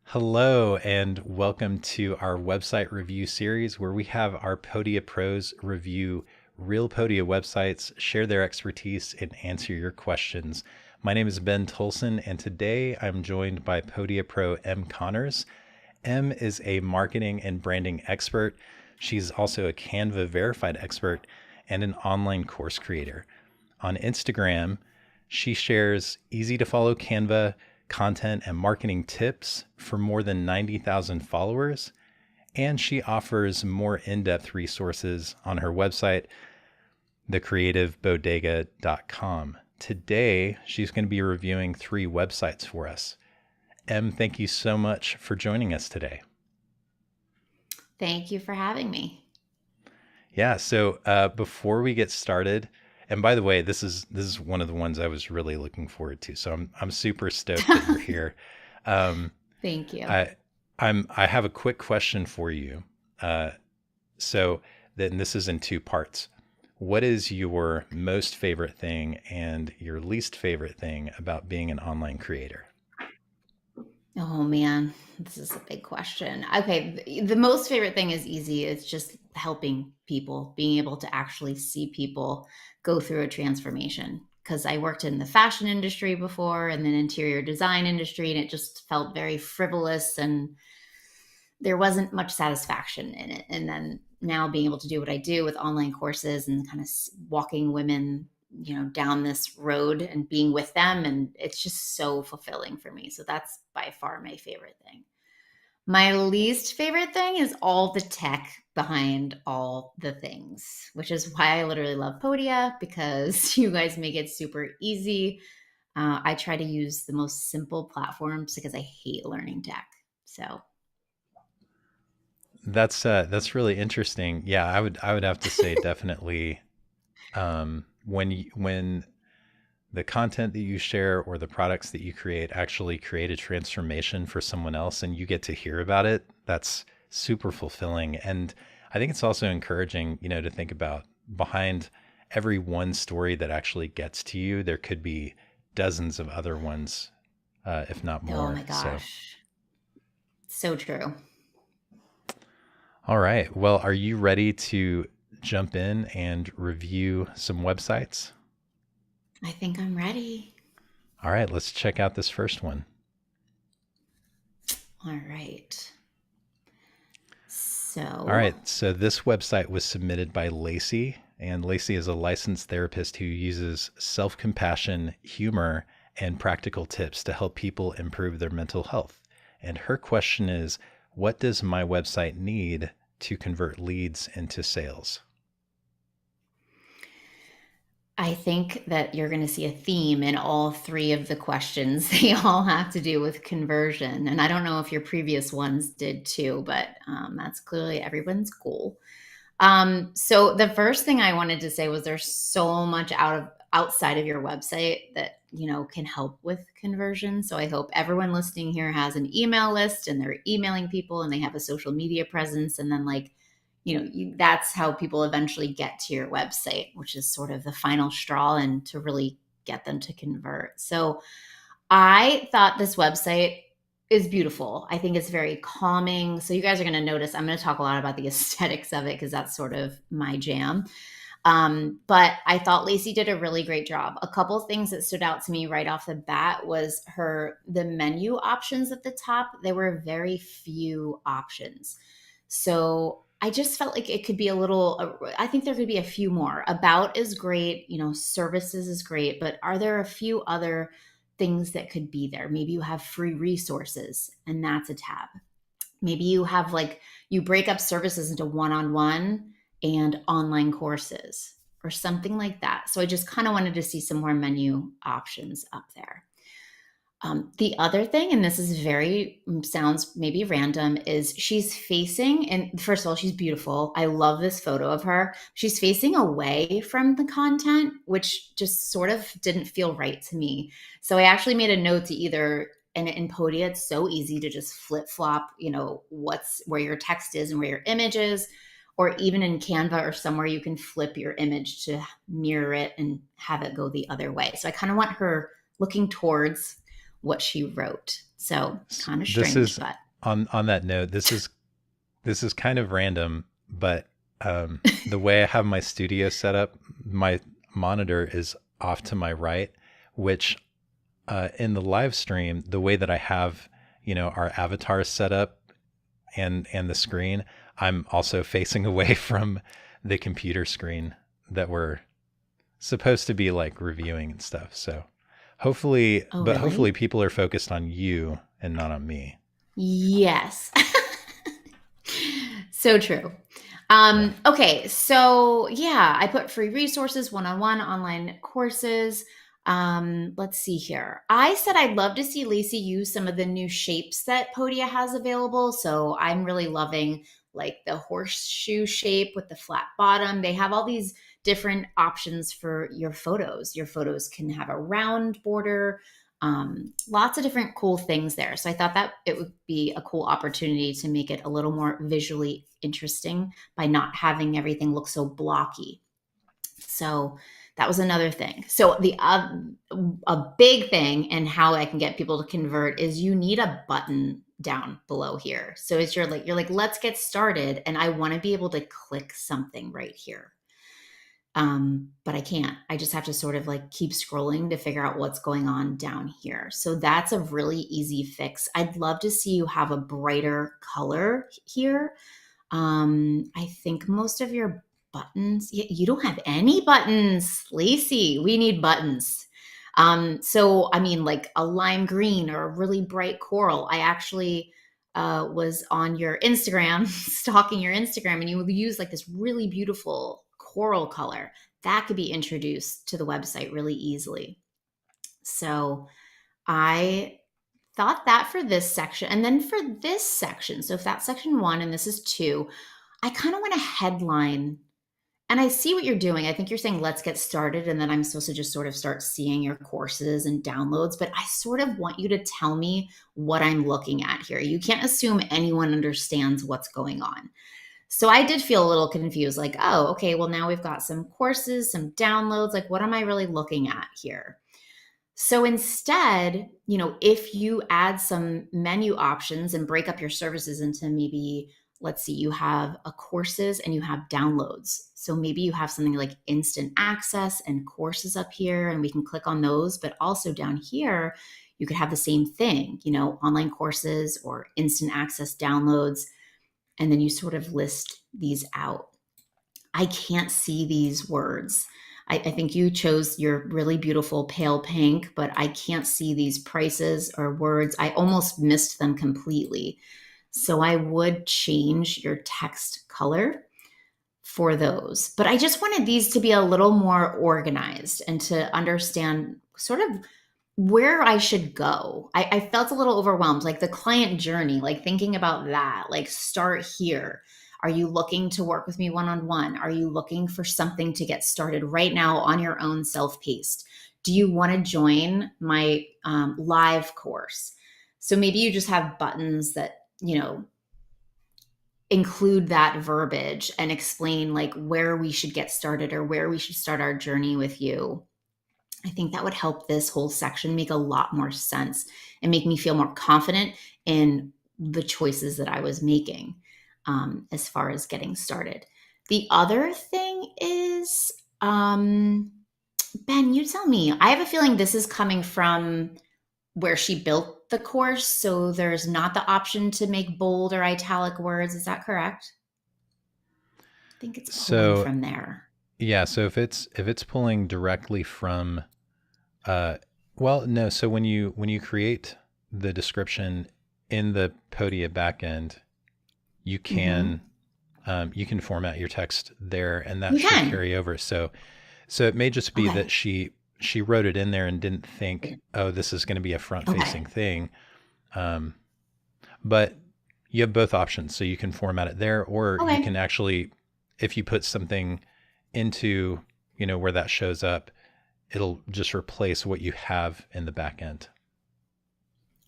Hello, and welcome to our website review series where we have our Podia pros review real Podia websites, share their expertise, and answer your questions. My name is Ben Tolson, and today I'm joined by Podia Pro M. Connors. M is a marketing and branding expert. She's also a Canva verified expert and an online course creator. On Instagram, she shares easy to follow Canva content and marketing tips for more than 90,000 followers. And she offers more in depth resources on her website, thecreativebodega.com. Today, she's going to be reviewing 3 websites for us. Em, thank you so much for joining us today. Thank you for having me. Yeah, so before we get started, and by the way, this is one of the ones I was really looking forward to. So I'm super stoked that you're here. Um, Thank you. I I have a quick question for you. Uh, so then this is in 2 parts. What is your most favorite thing and your least favorite thing about being an online creator? Oh man, this is a big question. Okay, the most favorite thing is easy. It's just helping people, being able to actually see people go through a transformation. Because I worked in the fashion industry before and then interior design industry, and it just felt very frivolous and there wasn't much satisfaction in it. And then now being able to do what I do with online courses and kind of walking women, down this road and being with them, and it's just so fulfilling for me. So that's by far my favorite thing. My least favorite thing is all the tech behind all the things, which is why I literally love Podia because you guys make it super easy. I try to use the most simple platforms because I hate learning tech. So That's really interesting. Yeah, I would have to say definitely when the content that you share or the products that you create actually create a transformation for someone else and you get to hear about it, that's super fulfilling. And I think it's also encouraging, to think about behind every one story that actually gets to you, there could be dozens of other ones, if not oh more. my So, gosh, so true. all right. Well, are you ready to jump in and review some websites? I think I'm ready. All right, let's check out this first one. All right. All So, right. So this website was submitted by Lacey, and Lacey is a licensed therapist who uses self compassion, humor, and practical tips to help people improve their mental health. And her question is, what does my website need to convert leads into sales? I think that you're going to see a theme in all three of the questions. They all have to do with conversion. And I don't know if your previous ones did too, but that's clearly everyone's goal. So the first thing I wanted to say was there's so much outside of your website that can help with conversion. So I hope everyone listening here has an email list and they're emailing people and they have a social media presence, and then that's how people eventually get to your website, which is sort of the final straw and to really get them to convert. So I thought this website is beautiful. I think it's very calming. So you guys are going to notice I'm going to talk a lot about the aesthetics of it because that's sort of my jam. But I thought Lacey did a really great job. A couple of things that stood out to me right off the bat was the menu options at the top. There were very few options. So I just felt like it could be a little, I think there could be a few more. About is great, services is great, but are there a few other things that could be there? Maybe you have free resources and that's a tab. Maybe you have you break up services into one on one and online courses or something like that. So I just kind of wanted to see some more menu options up there. The other thing, and this is very sounds maybe random, is she's facing, and first of all, she's beautiful. I love this photo of her. She's facing away from the content, which just sort of didn't feel right to me. So I actually made a note to either, and in Podia, it's so easy to just flip flop, what's where your text is and where your image is, or even in Canva or somewhere you can flip your image to mirror it and have it go the other way. So I kind of want her looking towards what she wrote. So kind of This strange, is but on that note, this is kind of random, but the way I have my studio set up, my monitor is off to my right, which in the live stream, the way that I have, our avatars set up and the screen, I'm also facing away from the computer screen that we're supposed to be like reviewing and stuff. So oh, hopefully really? people are focused on you and not on me. Yes. So true. Yeah. Okay, so yeah, I put free resources, one-on-one online courses. Let's see here. I said I'd love to see Lacey use some of the new shapes that Podia has available. So I'm really loving like the horseshoe shape with the flat bottom. They have all these different options for your photos. Your photos can have a round border, lots of different cool things there. So I thought that it would be a cool opportunity to make it a little more visually interesting by not having everything look so blocky. So that was another thing. So the a big thing and how I can get people to convert is you need a button down below here. So it's you're like let's get started, and I want to be able to click something right here. But I can't. I just have to sort of like keep scrolling to figure out what's going on down here. So that's a really easy fix. I'd love to see you have a brighter color here. I think most of your buttons, you don't have any buttons, Lacey. We need buttons. So I mean, like a lime green or a really bright coral. I actually was on your Instagram, stalking your Instagram, and you would use like this really beautiful coral color that could be introduced to the website really easily. So I thought that for this section. And then for this section, so if that's section one and this is two, I kind of want a headline. And I see what you're doing. I think you're saying, let's get started. And then I'm supposed to just sort of start seeing your courses and downloads. But I sort of want you to tell me what I'm looking at here. You can't assume anyone understands what's going on. So I did feel a little confused like, oh, okay, well, now we've got some courses, some downloads. Like, what am I really looking at here? So instead, if you add some menu options and break up your services into maybe, let's see, you have a courses and you have downloads. So maybe you have something like instant access and courses up here, and we can click on those. But also down here, you could have the same thing, online courses or instant access downloads. And then you sort of list these out. I can't see these words. I think you chose your really beautiful pale pink, but I can't see these prices or words. I almost missed them completely. So I would change your text color for those. But I just wanted these to be a little more organized and to understand sort of where I should go. I felt a little overwhelmed, like the client journey, like thinking about that, like start here. Are you looking to work with me one on one? Are you looking for something to get started right now on your own self paced? Do you want to join my live course? So maybe you just have buttons that, include that verbiage and explain like where we should get started or where we should start our journey with you. I think that would help this whole section make a lot more sense and make me feel more confident in the choices that I was making as far as getting started. The other thing is, Ben, you tell me. I have a feeling this is coming from where she built the course. So there's not the option to make bold or italic words. Is that correct? I think it's pulling So from there. yeah, so if it's pulling directly from uh well, no, so when you create the description in the Podia backend, Mm-hmm. you can format your text there and that You should can. carry over. So it may just be that Okay. she wrote it in there and didn't think, oh, this is going to be a front facing Okay. thing. Um, but you have both options. So you can format it there, or you Okay. can actually, if you put something into, where that shows up, it'll just replace what you have in the back end.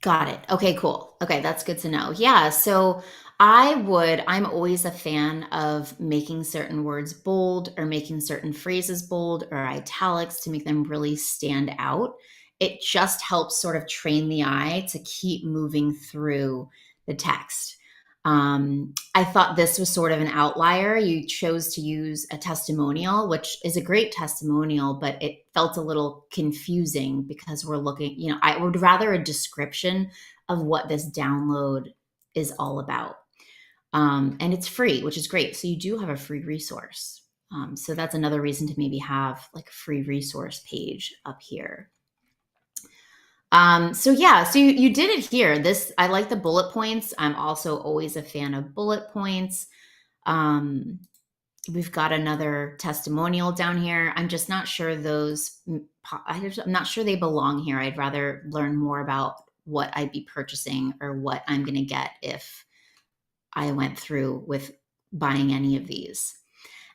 Got it. Okay, cool. Okay, that's good to know. Yeah, so I'm always a fan of making certain words bold or making certain phrases bold or italics to make them really stand out. it just helps sort of train the eye to keep moving through the text. I thought this was sort of an outlier. You chose to use a testimonial, which is a great testimonial, but it felt a little confusing because we're looking, I would rather a description of what this download is all about. And it's free, which is great. So you do have a free resource. So that's another reason to maybe have like a free resource page up here. So yeah, so you did it here. I like the bullet points. I'm also always a fan of bullet points. We've got another testimonial down here. I'm just not sure I'm not sure they belong here. I'd rather learn more about what I'd be purchasing or what I'm going to get if I went through with buying any of these.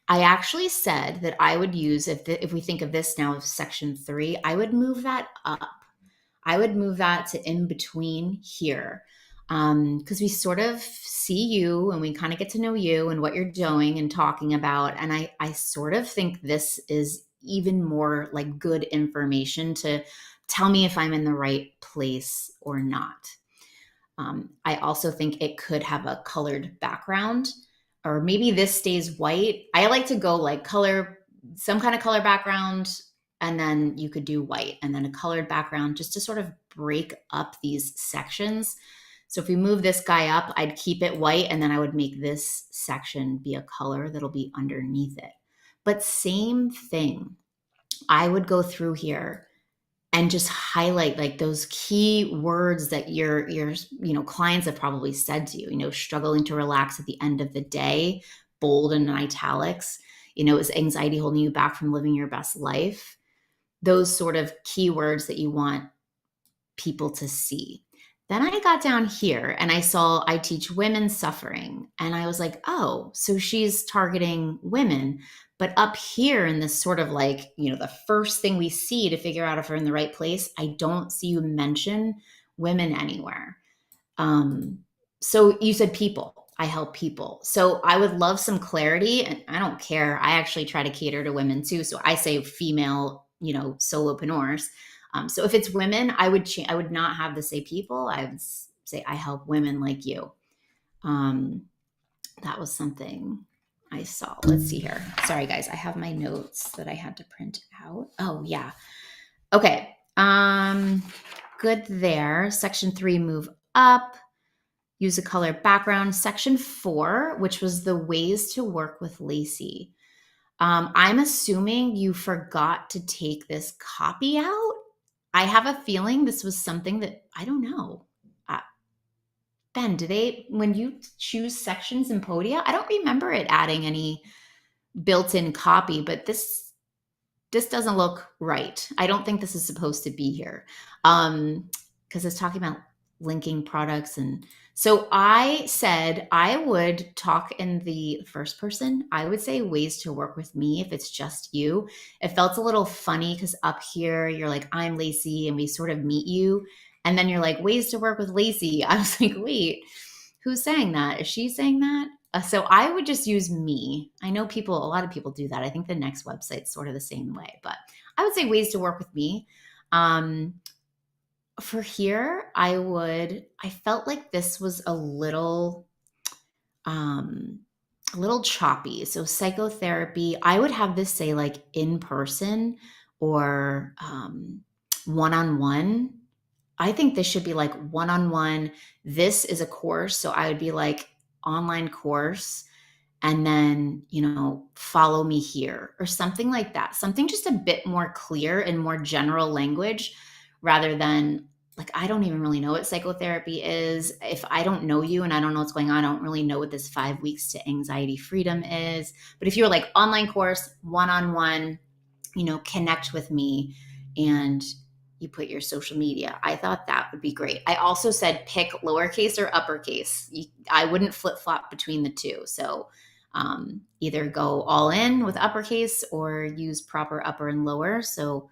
I actually said that I would use, if we think of this now as section 3, I would move that up. I would move that to in between here, because we sort of see you and we kind of get to know you and what you're doing and talking about. And I sort of think this is even more like good information to tell me if I'm in the right place or not. I also think it could have a colored background, or maybe this stays white. I like to go like some kind of color background, and then you could do white and then a colored background just to sort of break up these sections. So if we move this guy up, I'd keep it white, and then I would make this section be a color that'll be underneath it. But same thing, I would go through here and just highlight like those key words that your clients have probably said to you, struggling to relax at the end of the day, bold and in italics, is anxiety holding you back from living your best life? Those sort of keywords that you want people to see. Then I got down here and I teach women suffering. And I was like, oh, so she's targeting women. But up here in this sort of like, the first thing we see to figure out if we're in the right place, I don't see you mention women anywhere. So you said people. I help people. So I would love some clarity, and I don't care. I actually try to cater to women too. So I say female, solopreneurs. So if it's women, I would not have to say people. I would say I help women like you. That was something I saw. Let's see here. Sorry, guys. I have my notes that I had to print out. Oh, yeah. Okay. Good there. Section 3, move up. Use a color background. Section 4, which was the ways to work with Lacey. I'm assuming you forgot to take this copy out. I have a feeling this was something that, I don't know. Ben, when you choose sections in Podia, I don't remember it adding any built-in copy, but this doesn't look right. I don't think this is supposed to be here. Because it's talking about linking products. And so I said I would talk in the first person. I would say ways to work with me if it's just you. It felt a little funny because up here you're like, I'm Lacey, and we sort of meet you. And then you're like, ways to work with Lacey. I was like, wait, who's saying that? Is she saying that? So I would just use me. I know a lot of people do that. I think the next website's sort of the same way, but I would say ways to work with me. For here, I felt like this was a little choppy. So psychotherapy, I would have this say like in person or one-on-one. I think this should be like one-on-one. This is a course. So I would be like online course, and then, follow me here or something like that. Something just a bit more clear and more general language, rather than like, I don't even really know what psychotherapy is. If I don't know you and I don't know what's going on, I don't really know what this 5 weeks to anxiety freedom is. But if you're like online course, one-on-one, connect with me, and you put your social media, I thought that would be great. I also said pick lowercase or uppercase. I wouldn't flip-flop between the two. So either go all in with uppercase or use proper upper and lower. So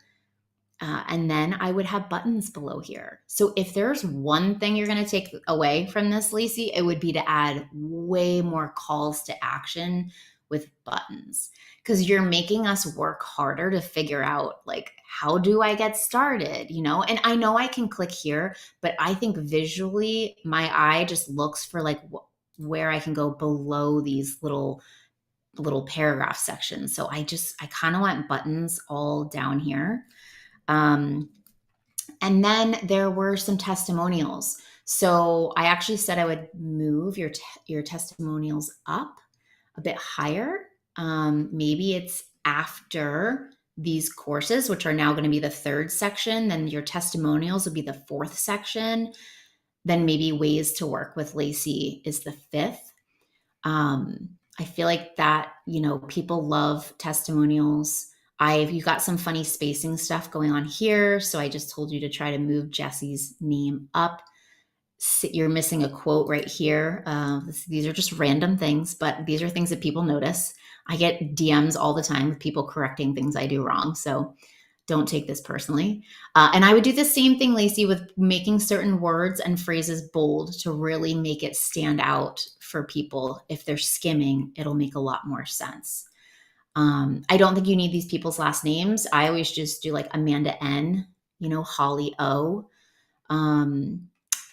and then I would have buttons below here. So if there's one thing you're going to take away from this, Lacey, it would be to add way more calls to action with buttons, because you're making us work harder to figure out like, how do I get started? And I know I can click here, but I think visually my eye just looks for like where I can go below these little paragraph sections. So I kind of want buttons all down here. And then there were some testimonials. So I actually said I would move your testimonials up a bit higher. Maybe it's after these courses, which are now going to be the third section. Then your testimonials will be the fourth section. Then maybe ways to work with Lacey is the fifth. I feel like that, people love testimonials. You got some funny spacing stuff going on here. So I just told you to try to move Jesse's name up. You're missing a quote right here. These are just random things, but these are things that people notice. I get DMs all the time with people correcting things I do wrong. So don't take this personally. And I would do the same thing, Lacey, with making certain words and phrases bold to really make it stand out for people. If they're skimming, it'll make a lot more sense. I don't think you need these people's last names. I always just do like Amanda N, Holly O.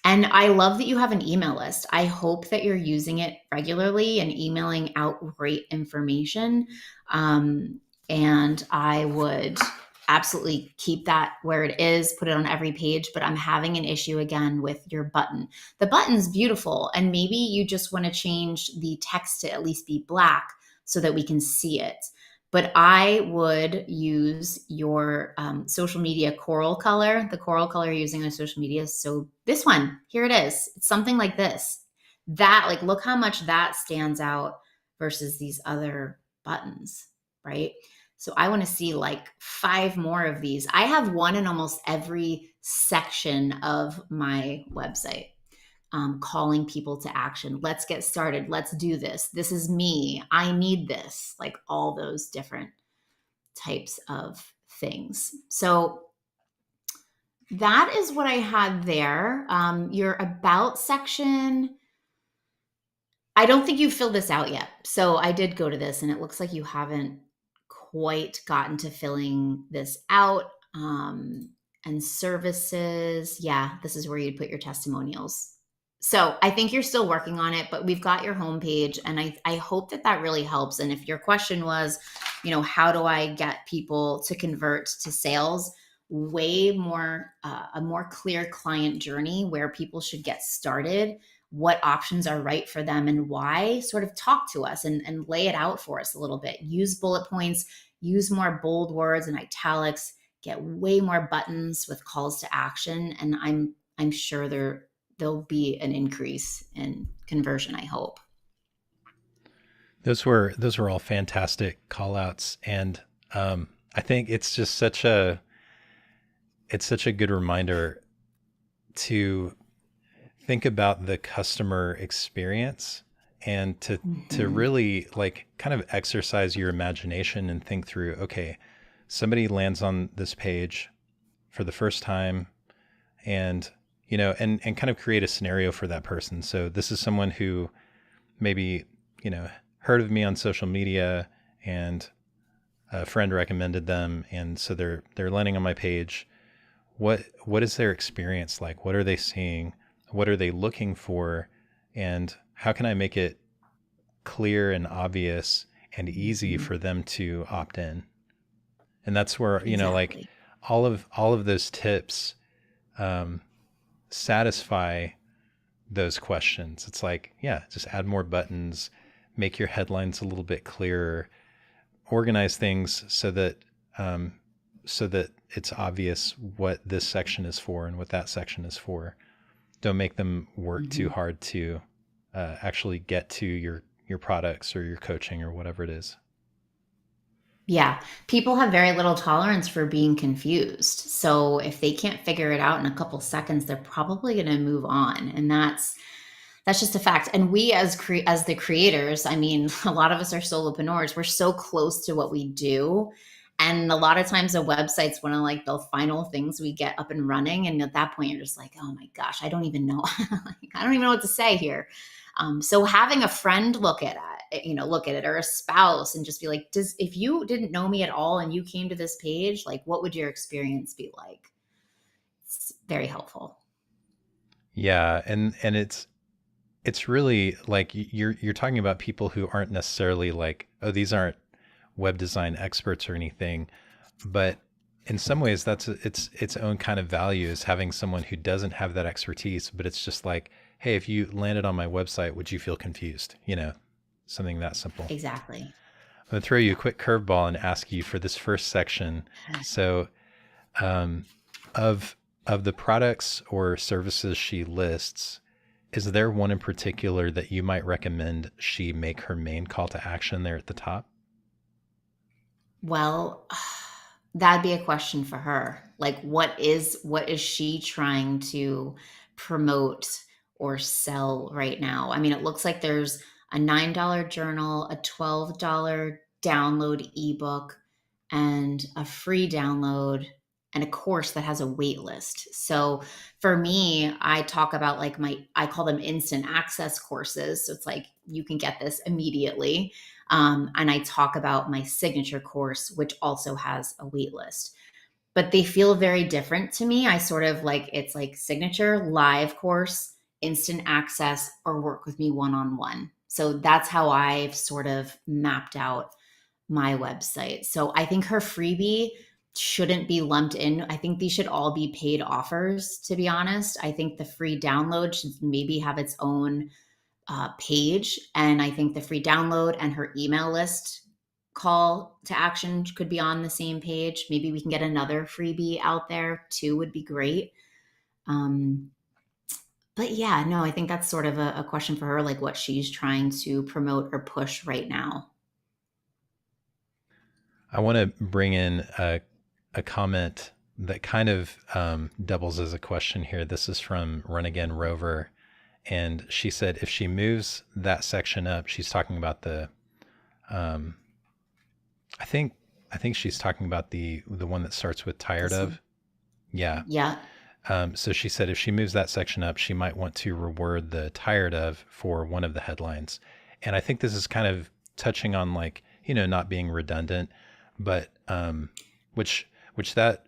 And I love that you have an email list. I hope that you're using it regularly and emailing out great information. And I would absolutely keep that where it is, put it on every page, but I'm having an issue again with your button. The button's beautiful, and maybe you just want to change the text to at least be black so that we can see it. But I would use your social media coral color, the coral color you're using on social media. So this one, here it is. It's something like this. Look how much that stands out versus these other buttons, right? So I want to see like 5 more of these. I have one in almost every section of my website, calling people to action. Let's get started. Let's do this. This is me. I need this. Like all those different types of things. So that is what I had there. Your about section, I don't think you filled this out yet. So I did go to this and it looks like you haven't quite gotten to filling this out. And services, yeah, this is where you'd put your testimonials. So I think you're still working on it, but we've got your homepage, and I hope that really helps. And if your question was, how do I get people to convert to sales? Way more, a more clear client journey where people should get started, what options are right for them and why, sort of talk to us and lay it out for us a little bit. Use bullet points, use more bold words and italics, get way more buttons with calls to action. And I'm sure there'll be an increase in conversion, I hope. Those were all fantastic call outs. And I think it's just such a good reminder to think about the customer experience and to really like kind of exercise your imagination and think through, okay, somebody lands on this page for the first time and and kind of create a scenario for that person. So this is someone who maybe, heard of me on social media and a friend recommended them. And so they're landing on my page. What is their experience like? What are they seeing? What are they looking for? And how can I make it clear and obvious and easy for them to opt in? And that's where, like all of those tips, satisfy those questions. It's like, yeah, just add more buttons, make your headlines a little bit clearer, organize things so that it's obvious what this section is for and what that section is for. Don't make them work too hard to actually get to your products or your coaching or whatever it is. Yeah, people have very little tolerance for being confused. So if they can't figure it out in a couple seconds, they're probably going to move on, and that's just a fact. And we as the creators, I mean, a lot of us are solopreneurs. We're so close to what we do, and a lot of times the website's one of like the final things we get up and running. And at that point, you're just like, oh my gosh, I don't even know. I don't even know what to say here. So having a friend look at look at it, or a spouse, and just be like, if you didn't know me at all and you came to this page, like, what would your experience be like? It's very helpful. Yeah, and it's really like you're talking about people who aren't necessarily like, oh, these aren't web design experts or anything, but in some ways that's its own kind of value, is having someone who doesn't have that expertise, but it's just like, hey, if you landed on my website, would you feel confused? Something that simple. Exactly. I'm going to throw you a Yeah. quick curveball and ask you for this first section. So, um, of of the products or services she lists, is there one in particular that you might recommend she make her main call to action there at the top? Well, that'd be a question for her. Like, what is she trying to promote or sell right now? I mean, it looks like there's a $9 journal, a $12 download ebook, and a free download, and a course that has a wait list. So for me, I talk about like I call them instant access courses. So it's like you can get this immediately. And I talk about my signature course, which also has a wait list. But they feel very different to me. I sort of like, it's like signature, live course, instant access, or work with me one on one. So that's how I've sort of mapped out my website. So I think her freebie shouldn't be lumped in. I think these should all be paid offers, to be honest. I think the free download should maybe have its own page. And I think the free download and her email list call to action could be on the same page. Maybe we can get another freebie out there too, would be great. Um, but yeah, no, I think that's sort of a question for her, like what she's trying to promote or push right now. I want to bring in a comment that kind of doubles as a question here. This is from Run Again Rover. And she said if she moves that section up, she's talking about the, um, I think, she's talking about the one that starts with tired This one. of. Yeah. Yeah. So she said if she moves that section up, she might want to reword the tired of for one of the headlines. And I think this is kind of touching on like, not being redundant, but which that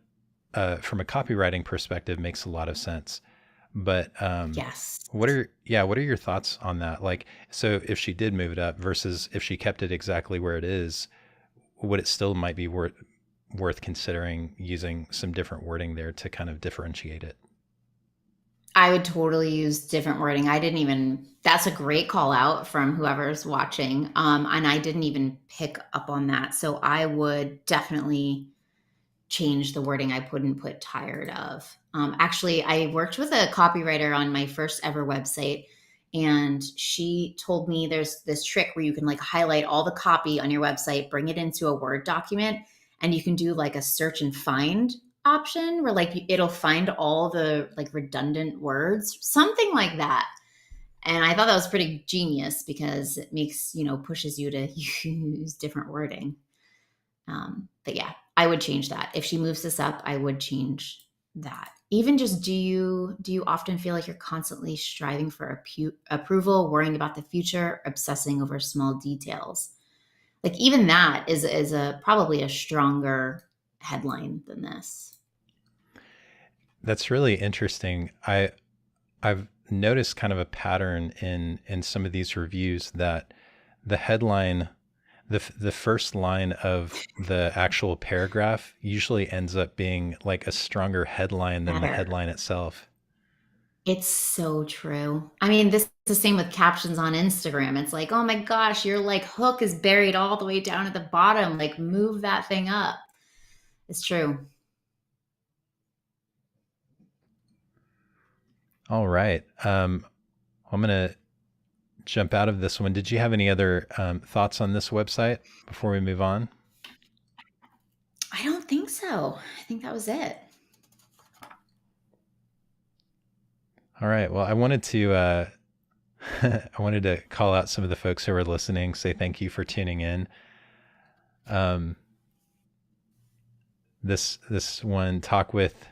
from a copywriting perspective makes a lot of sense. But Yes. what are your thoughts on that? Like, so if she did move it up versus if she kept it exactly where it is, would it still might be worth considering using some different wording there to kind of differentiate it? I would totally use different wording. That's a great call out from whoever's watching. And I didn't even pick up on that. So I would definitely change the wording. I wouldn't put tired of. Actually, I worked with a copywriter on my first ever website, and she told me there's this trick where you can like highlight all the copy on your website, bring it into a Word document, and you can do like a search and find option where like it'll find all the like redundant words, something like that. And I thought that was pretty genius because it makes, pushes you to use different wording. But yeah, I would change that. If she moves this up, I would change that. Even just, do you often feel like you're constantly striving for approval, worrying about the future, obsessing over small details? Like even that is a probably a stronger headline than this. That's really interesting. I've noticed kind of a pattern in some of these reviews that the headline, the first line of the actual paragraph usually ends up being like a stronger headline than the Better. headline itself. It's so true. I mean, this is the same with captions on Instagram. It's like, oh my gosh, your like hook is buried all the way down at the bottom. Like, move that thing up. It's true. All right. I'm gonna jump out of this one. Did you have any other thoughts on this website before we move on? I don't think so. I think that was it. All right. Well, I wanted to I wanted to call out some of the folks who are listening. Say thank you for tuning in. Um, this one, talk with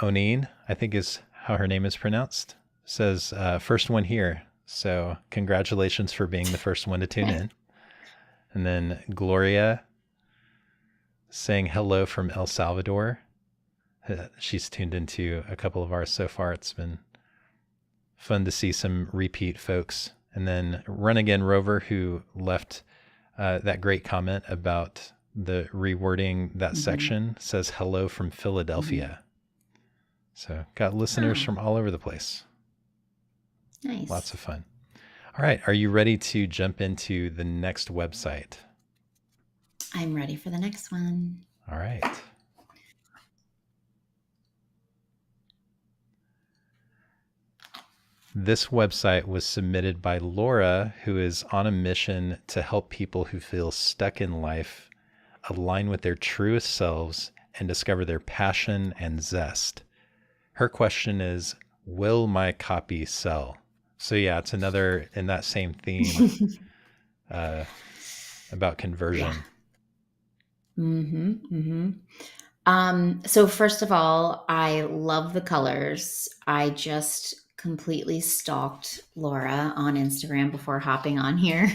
Oneen, I think is how her name is pronounced, says first one here. So congratulations for being the first one to tune in. And then Gloria saying hello from El Salvador. She's tuned into a couple of ours so far. It's been fun to see some repeat folks. And then Run Again Rover, who left that great comment about the rewording that section, says hello from Philadelphia. So got listeners from all over the place. Nice. Lots of fun. All right. Are you ready to jump into the next website? I'm ready for the next one. All right. This website was submitted by Laura, who is on a mission to help people who feel stuck in life align with their truest selves and discover their passion and zest. Her question is, will my copy sell? So yeah, it's another in that same theme about conversion. So first of all, I love the colors. I just completely stalked Laura on Instagram before hopping on here.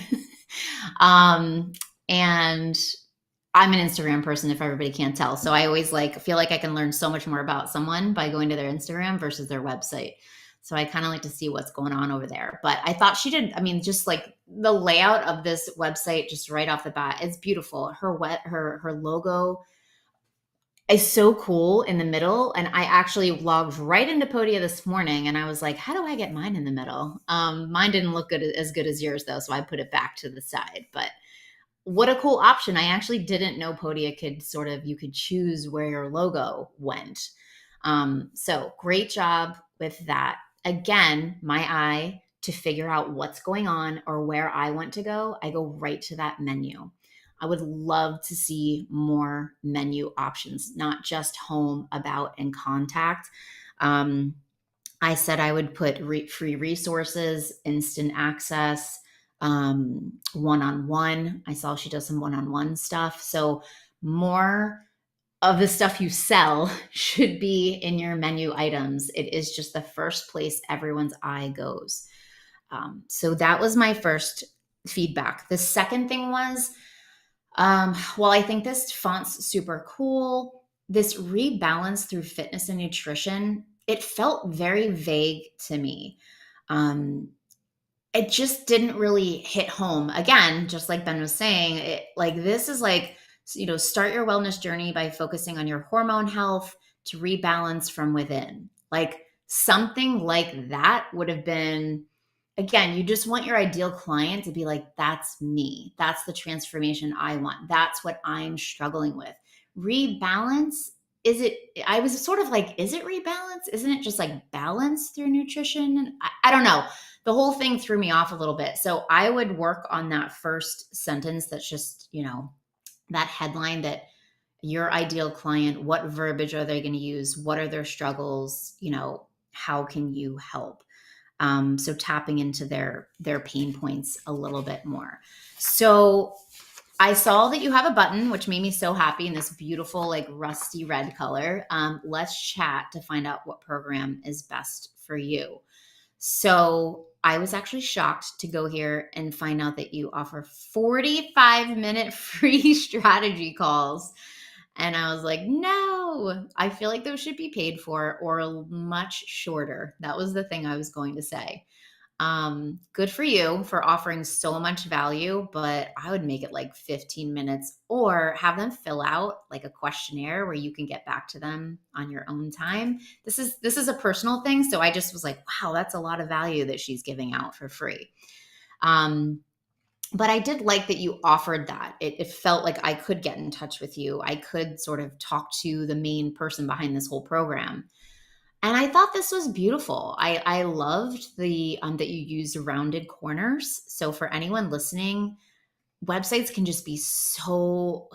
And I'm an Instagram person, if everybody can't tell. So I always feel like I can learn so much more about someone by going to their Instagram versus their website. So I kind of like to see what's going on over there. But I thought she did, I mean, just like the layout of this website, just right off the bat, it's beautiful. Her logo is so cool in the middle. And I actually logged right into Podia this morning and I was like, how do I get mine in the middle? Mine didn't look as good as yours though. So I put it back to the side, but what a cool option. I actually didn't know Podia you could choose where your logo went. So great job with that. Again, my eye to figure out what's going on or where I want to go, I go right to that menu. I would love to see more menu options, not just home, about, and contact. I said I would put free resources, instant access, one-on-one. I saw she does some one-on-one stuff. So more of the stuff you sell should be in your menu items. It is just the first place everyone's eye goes. So that was my first feedback. The second thing was, well, I think this font's super cool. This rebalance through fitness and nutrition, it felt very vague to me. It just didn't really hit home. Again, just like Ben was saying, this is start your wellness journey by focusing on your hormone health to rebalance from within. Like something like that would have been, again, you just want your ideal client to be like, that's me. That's the transformation I want. That's what I'm struggling with. Rebalance, I was sort of like, is it rebalance? Isn't it just like balance through nutrition? I don't know. The whole thing threw me off a little bit. So I would work on that first sentence that's just, that headline, that your ideal client, what verbiage are they going to use? What are their struggles? How can you help? So tapping into their pain points a little bit more. So I saw that you have a button, which made me so happy, in this beautiful, rusty red color. Let's chat to find out what program is best for you. So I was actually shocked to go here and find out that you offer 45-minute free strategy calls. And I was like, no, I feel like those should be paid for or much shorter. That was the thing I was going to say. Good for you for offering so much value, but I would make it 15 minutes or have them fill out a questionnaire where you can get back to them on your own time. This is a personal thing. So I just was like, wow, that's a lot of value that she's giving out for free. But I did like that you offered that. It felt like I could get in touch with you. I could sort of talk to the main person behind this whole program. And I thought this was beautiful. I loved the that you used rounded corners. So for anyone listening, websites can just be so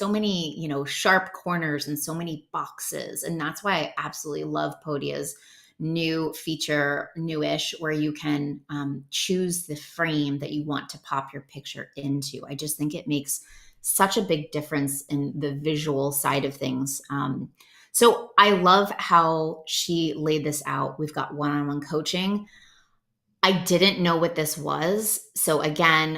many, sharp corners and so many boxes. And that's why I absolutely love Podia's new feature, newish, where you can choose the frame that you want to pop your picture into. I just think it makes such a big difference in the visual side of things. So I love how she laid this out. We've got one-on-one coaching. I didn't know what this was. So again,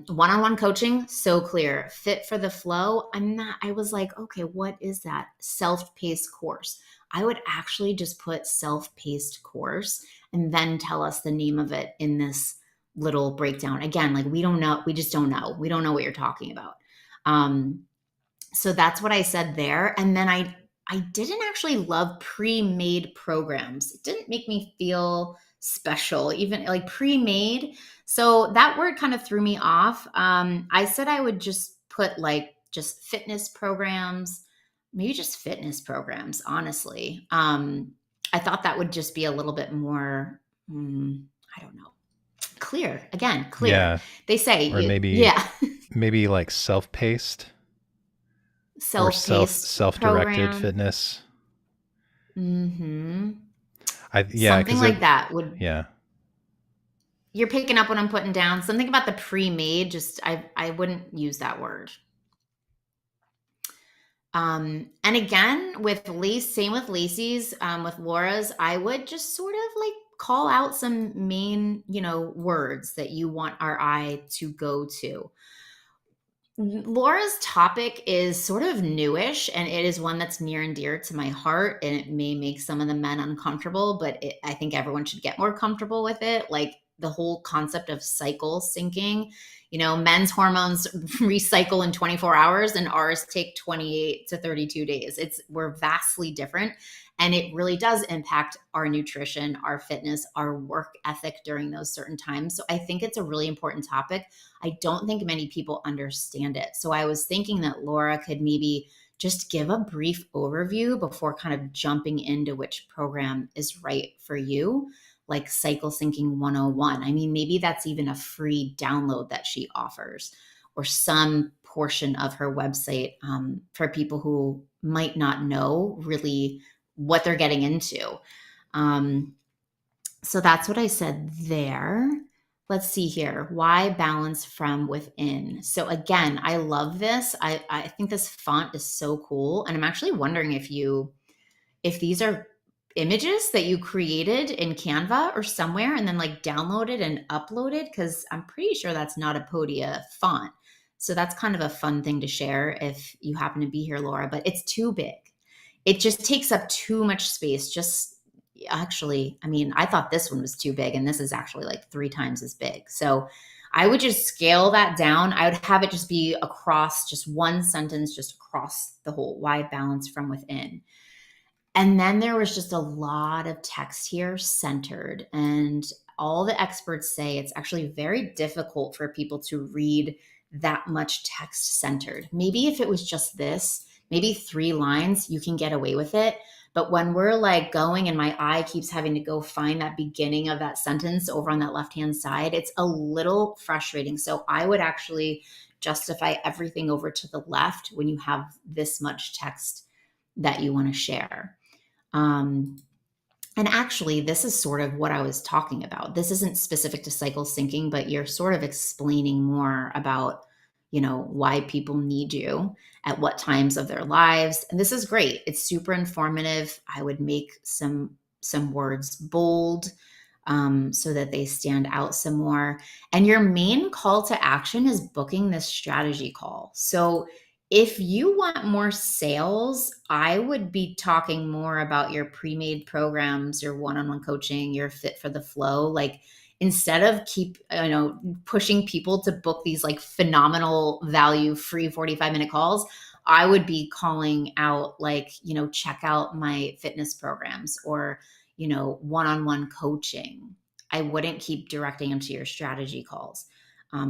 one-on-one coaching, so clear. Fit for the flow. I was like, okay, what is that? Self-paced course. I would actually just put self-paced course and then tell us the name of it in this little breakdown. Again, like we don't know, we just don't know. We don't know what you're talking about. Um, so that's what I said there. And then I didn't actually love pre-made programs. It didn't make me feel special, even like pre-made. So that word kind of threw me off. I said I would just put like just fitness programs, maybe just fitness programs, honestly. I thought that would just be a little bit more, I don't know, clear. Again, clear. Yeah. They say, Or maybe yeah, maybe like self-paced or self-paced self-directed program. fitness. Mm-hmm. Yeah, Something because it like that would, yeah. you're picking up what I'm putting down. Something about the pre-made, just I wouldn't use that word. And again, with Lace, same with Lacey's, with Laura's, I would just sort of like call out some main, words that you want our eye to go to. Laura's topic is sort of newish, and it is one that's near and dear to my heart. And it may make some of the men uncomfortable, but I think everyone should get more comfortable with it. Like the whole concept of cycle syncing. Men's hormones recycle in 24 hours, and ours take 28 to 32 days. We're vastly different. And it really does impact our nutrition, our fitness, our work ethic during those certain times. So I think it's a really important topic. I don't think many people understand it. So I was thinking that Laura could maybe just give a brief overview before kind of jumping into which program is right for you, like Cycle Syncing 101. I mean, maybe that's even a free download that she offers, or some portion of her website for people who might not know really what they're getting into. Um, so that's what I said there. Let's see here. Why balance from within? So again, I love this. I think this font is so cool. And I'm actually wondering if these are images that you created in Canva or somewhere and then like downloaded and uploaded, because I'm pretty sure that's not a Podia font. So that's kind of a fun thing to share if you happen to be here, Laura, but it's too big. It just takes up too much space. Just actually, I mean, I thought this one was too big, and this is actually like 3 times as big. So I would just scale that down. I would have it just be across just one sentence, just across the whole why balance from within. And then there was just a lot of text here centered. And all the experts say it's actually very difficult for people to read that much text centered. Maybe if it was just this, maybe 3 lines, you can get away with it. But when we're like going and my eye keeps having to go find that beginning of that sentence over on that left hand side, it's a little frustrating. So I would actually justify everything over to the left when you have this much text that you want to share. Um, and actually, this is sort of what I was talking about. This isn't specific to cycle syncing, but you're sort of explaining more about, why people need you at what times of their lives. And this is great. It's super informative. I would make some words bold, so that they stand out some more. And your main call to action is booking this strategy call. So if you want more sales, I would be talking more about your pre-made programs, your one-on-one coaching, your fit for the flow. Like instead of keep, pushing people to book these like phenomenal value free 45-minute calls, I would be calling out like, check out my fitness programs or, one-on-one coaching. I wouldn't keep directing them to your strategy calls.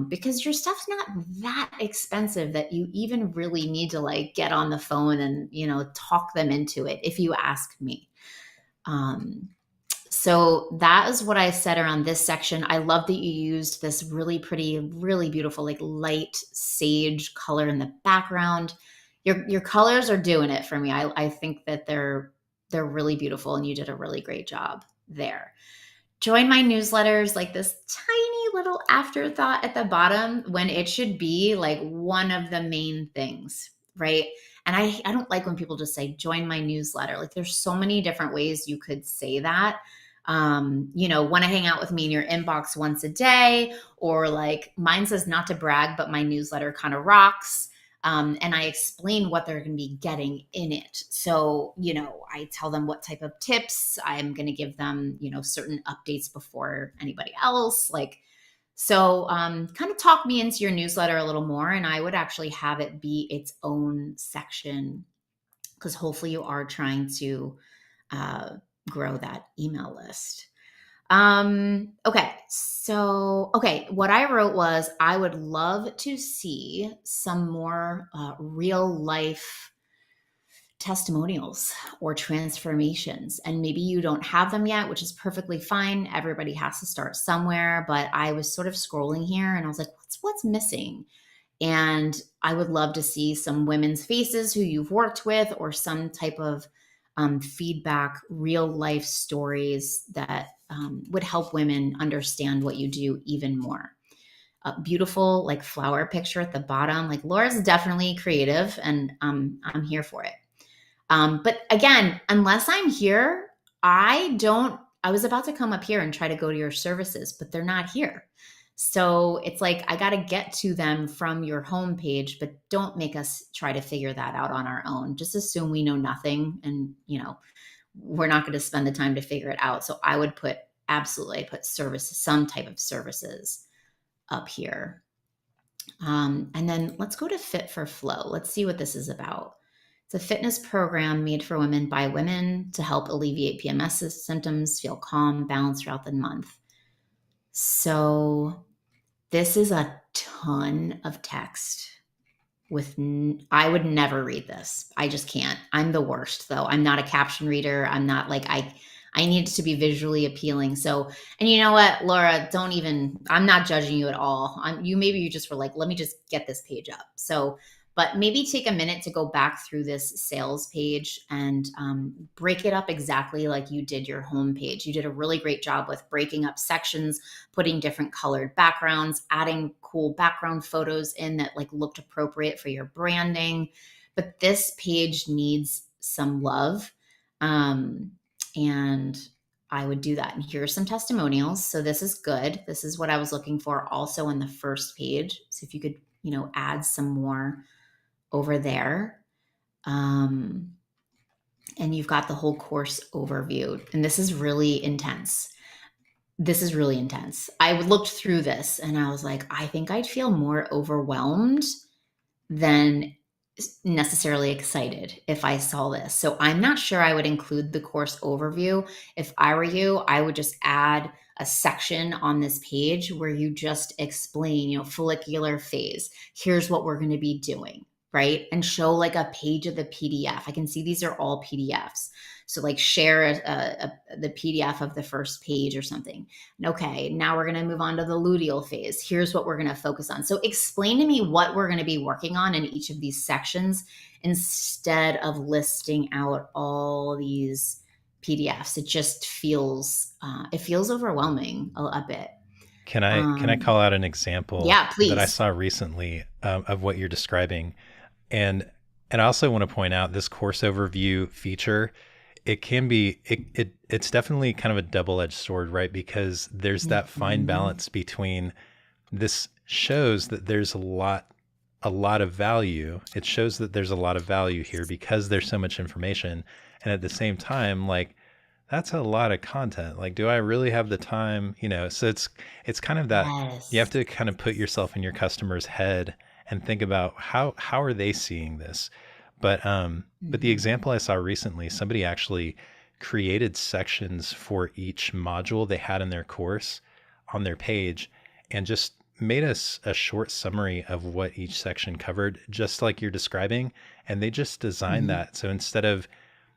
Because your stuff's not that expensive that you even really need to like get on the phone and talk them into it, if you ask me. So that is what I said around this section. I love that you used this really pretty, really beautiful, like light sage color in the background. Your colors are doing it for me. I think that they're really beautiful, and you did a really great job there. Join my newsletters, like this tiny little afterthought at the bottom when it should be like one of the main things, right? And I don't like when people just say join my newsletter. Like there's so many different ways you could say that. Want to hang out with me in your inbox once a day, or like mine says not to brag, but my newsletter kind of rocks. And I explain what they're going to be getting in it. So, I tell them what type of tips I'm going to give them, certain updates before anybody else. Kind of talk me into your newsletter a little more. And I would actually have it be its own section, because hopefully you are trying to uh, grow that email list. Okay. What I wrote was I would love to see some more real life testimonials or transformations. And maybe you don't have them yet, which is perfectly fine. Everybody has to start somewhere. But I was sort of scrolling here and I was like, what's missing? And I would love to see some women's faces who you've worked with, or some type of feedback, real life stories that would help women understand what you do even more. A beautiful like flower picture at the bottom. Like, Laura's definitely creative, and I'm here for it. But again, unless I'm here, I was about to come up here and try to go to your services, but they're not here. So it's like, I got to get to them from your homepage, but don't make us try to figure that out on our own. Just assume we know nothing, and, we're not going to spend the time to figure it out. So I would put services, some type of services up here. And then let's go to Fit for Flow. Let's see what this is about. It's a fitness program made for women by women to help alleviate PMS symptoms, feel calm, balanced throughout the month. So this is a ton of text. I would never read this. I just can't. I'm the worst, though. I'm not a caption reader. I'm not like, I need it to be visually appealing. So, and you know what, Laura, I'm not judging you at all. Maybe you just were like, let me just get this page up. So, but maybe take a minute to go back through this sales page and break it up exactly like you did your home page. You did a really great job with breaking up sections, putting different colored backgrounds, adding cool background photos in that like looked appropriate for your branding. But this page needs some love. And I would do that. And here are some testimonials. So this is good. This is what I was looking for also in the first page. So if you could, add some more over there. And you've got the whole course overview. And this is really intense. I looked through this and I was like, I think I'd feel more overwhelmed than necessarily excited if I saw this. So I'm not sure I would include the course overview. If I were you, I would just add a section on this page where you just explain, follicular phase. Here's what we're going to be doing, right? And show like a page of the PDF. I can see these are all PDFs. So like share the PDF of the first page or something. And okay, now we're going to move on to the luteal phase. Here's what we're going to focus on. So explain to me what we're going to be working on in each of these sections instead of listing out all these PDFs. It just feels overwhelming a bit. Can I call out an example Yeah, that I please. saw recently of what you're describing? And I also want to point out this course overview feature. It can be it's definitely kind of a double-edged sword, right? Because there's that fine balance between this shows that there's a lot of value. It shows that there's a lot of value here because there's so much information, and at the same time, like, that's a lot of content. Like, do I really have the time? So it's kind of that you have Yes. to kind of put yourself in your customer's head and think about how are they seeing this. But the Mhm. example I saw recently, somebody actually created sections for each module they had in their course on their page and just made us a short summary of what each section covered, just like you're describing. And they just designed Mhm. that. So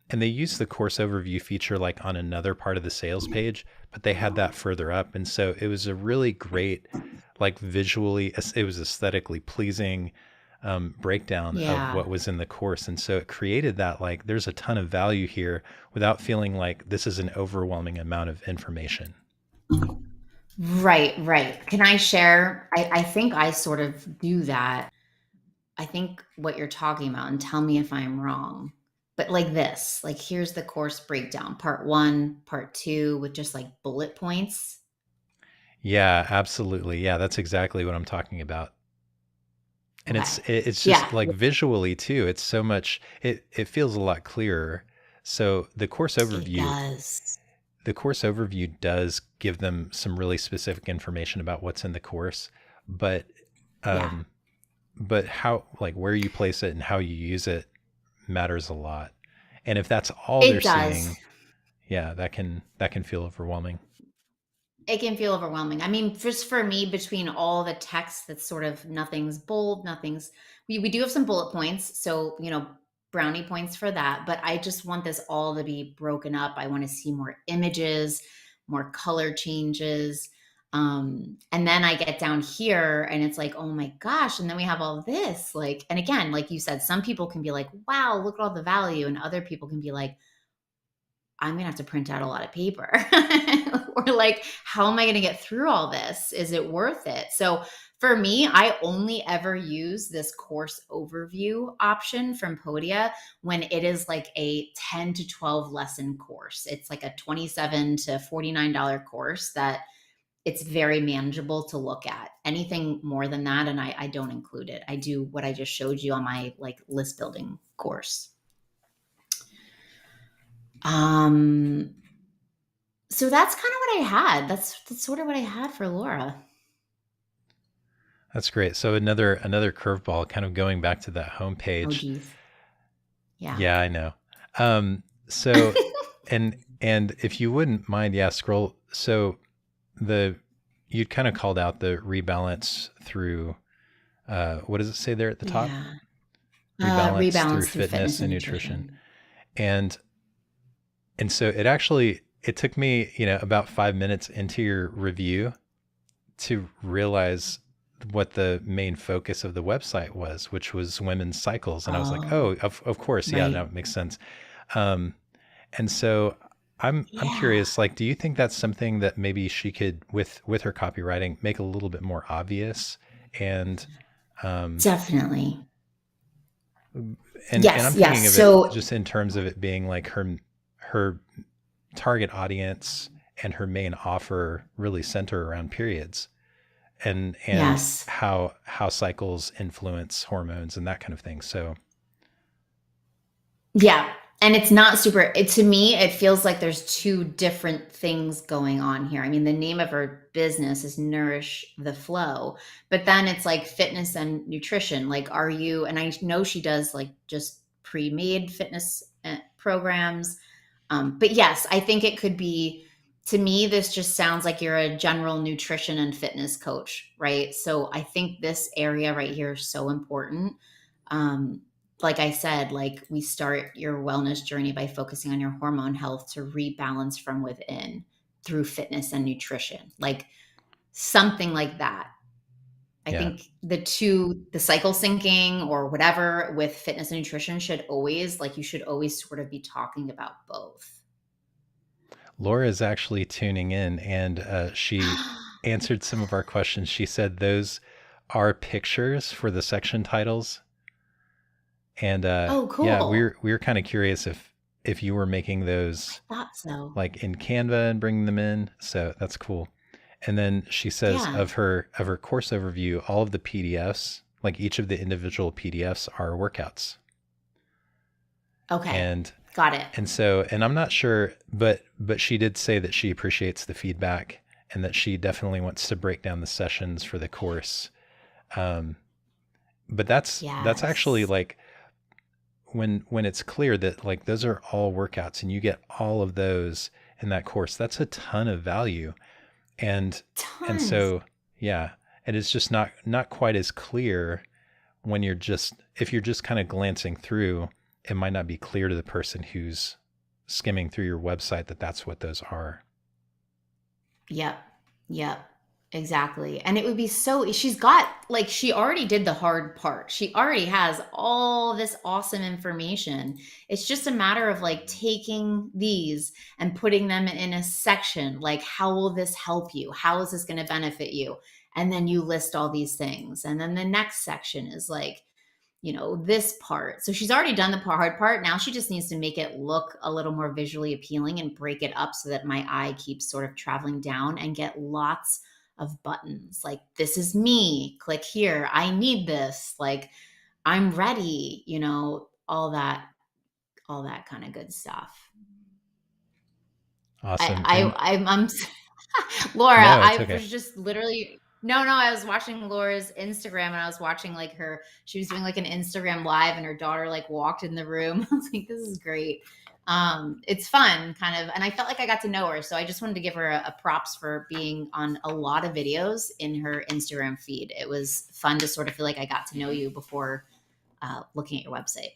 and they used the course overview feature like on another part of the sales page, but they had that further up. And so it was a really great, like visually, it was aesthetically pleasing breakdown of Yeah. what was in the course. And so it created that, like, there's a ton of value here without feeling like this is an overwhelming amount of information. Right, right. Can I share? I think I sort of do that. I think what you're talking about, and tell me if I'm wrong. but like this, like here's the course breakdown, part 1, part 2, with just like bullet points. Yeah, absolutely. Yeah, that's exactly what I'm talking about. And Okay. it's just Yeah, like visually too. It's so much it feels a lot clearer. So it does. the course overview does give them some really specific information about what's in the course, but Yeah, um but how, like, where you place it and how you use it matters a lot. And if that's all they're it does. seeing, yeah, that can feel overwhelming. It can feel overwhelming. I mean, just for me, between all the text that's sort of nothing's bold, nothing's we do have some bullet points, so brownie points for that. But I just want this all to be broken up. I want to see more images, more color changes. And then I get down here and it's like, oh my gosh. And then we have all this. Like, and again, like you said, some people can be like, wow, look at all the value. And other people can be like, I'm gonna have to print out a lot of paper. Or like, how am I gonna get through all this? Is it worth it? So for me, I only ever use this course overview option from Podia when it is like a 10 to 12 lesson course. It's like a $27 to $49 course that it's very manageable to look at. Anything more than that, and I don't include it. I do what I just showed you on my like list building course. Um, So that's kind of what I had. That's sort of what I had for Laura. That's great. So another curveball, kind of going back to that Oh, homepage. geez. Yeah. Yeah, I know. So and if you wouldn't mind, yeah, scroll. So the you'd kind of called out the rebalance through what does it say there at the top? Yeah. Rebalance through Rebalance through fitness fitness and and nutrition. nutrition. And so it actually it took me, about 5 minutes into your review to realize what the main focus of the website was, which was women's cycles. And I was like, Oh, oh, of course, yeah, right. that makes sense. Um, and so I'm Yeah. curious, like, do you think that's something that maybe she could, with her copywriting, make a little bit more obvious? And um, Definitely. and I'm Yes, thinking yes. of it So, just in terms of it being like her target audience and her main offer really center around periods and yes. how cycles influence hormones and that kind of thing. So Yeah. And it's not to me, it feels like there's two different things going on here. I mean, the name of her business is Nourish the Flow, but then it's like fitness and nutrition. Like, and I know she does like just pre made fitness programs. But yes, I think it could be, to me, this just sounds like you're a general nutrition and fitness coach, right? So I think this area right here is so important. Um, like I said, like we start your wellness journey by focusing on your hormone health to rebalance from within through fitness and nutrition, like something like that. I yeah, think the cycle syncing or whatever with fitness and nutrition you should always sort of be talking about both. Laura is actually tuning in, and she answered some of our questions. She said those are pictures for the section titles, and Oh, yeah, cool. we were kind of curious if you were making those Thought so. like in Canva and bringing them in. So that's cool. And then she says Yeah. of her course overview, all of the PDFs, like each of the individual PDFs, are workouts. Okay. And Got it. and I'm not sure, but she did say that she appreciates the feedback and that she definitely wants to break down the sessions for the course. Um, but that's actually Yes. like when it's clear that like those are all workouts and you get all of those in that course, that's a ton of value. And Tons. so yeah, and it's just not quite as clear when if you're just kind of glancing through, it might not be clear to the person who's skimming through your website that that's what those are. Yep. Yep. Exactly. And it would be she's got, like, she already did the hard part. She already has all this awesome information. It's just a matter of like taking these and putting them in a section. Like, how will this help you? How is this going to benefit you? And then you list all these things. And then the next section is like, this part. So she's already done the hard part. Now she just needs to make it look a little more visually appealing and break it up so that my eye keeps sort of traveling down, and get lots of buttons like, this is me, click here, I need this, like, I'm ready, all that kind of good stuff. Awesome. And I'm Laura, no, it's I okay. was just literally no, I was watching Laura's Instagram, and I was watching like she was doing like an Instagram live, and her daughter like walked in the room. I was like, this is great. It's fun kind of, and I felt like I got to know her. So I just wanted to give her a props for being on a lot of videos in her Instagram feed. It was fun to sort of feel like I got to know you before looking at your website.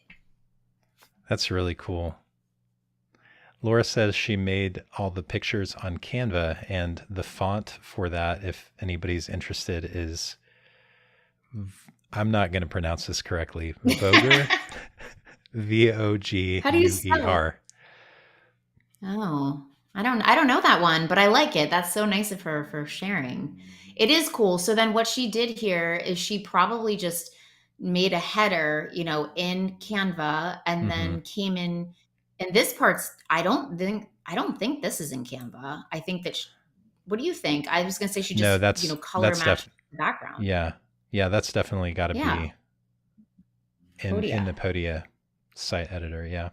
That's really cool. Laura says she made all the pictures on Canva, and the font for that, if anybody's interested, is, I'm not going to pronounce this correctly, Voguer, How do you spell it? Voguer. Oh, I don't know that one, but I like it. That's so nice of her for sharing. It is cool. So then what she did here is she probably just made a header, in Canva, and Mm-hmm. then came in, and this part's I don't think this is in Canva. I think that what do you think? I was going to say she No, just, that's color matched def the background. yeah. Yeah, that's definitely got to Yeah. be in the Podia. Podia site editor. Yeah.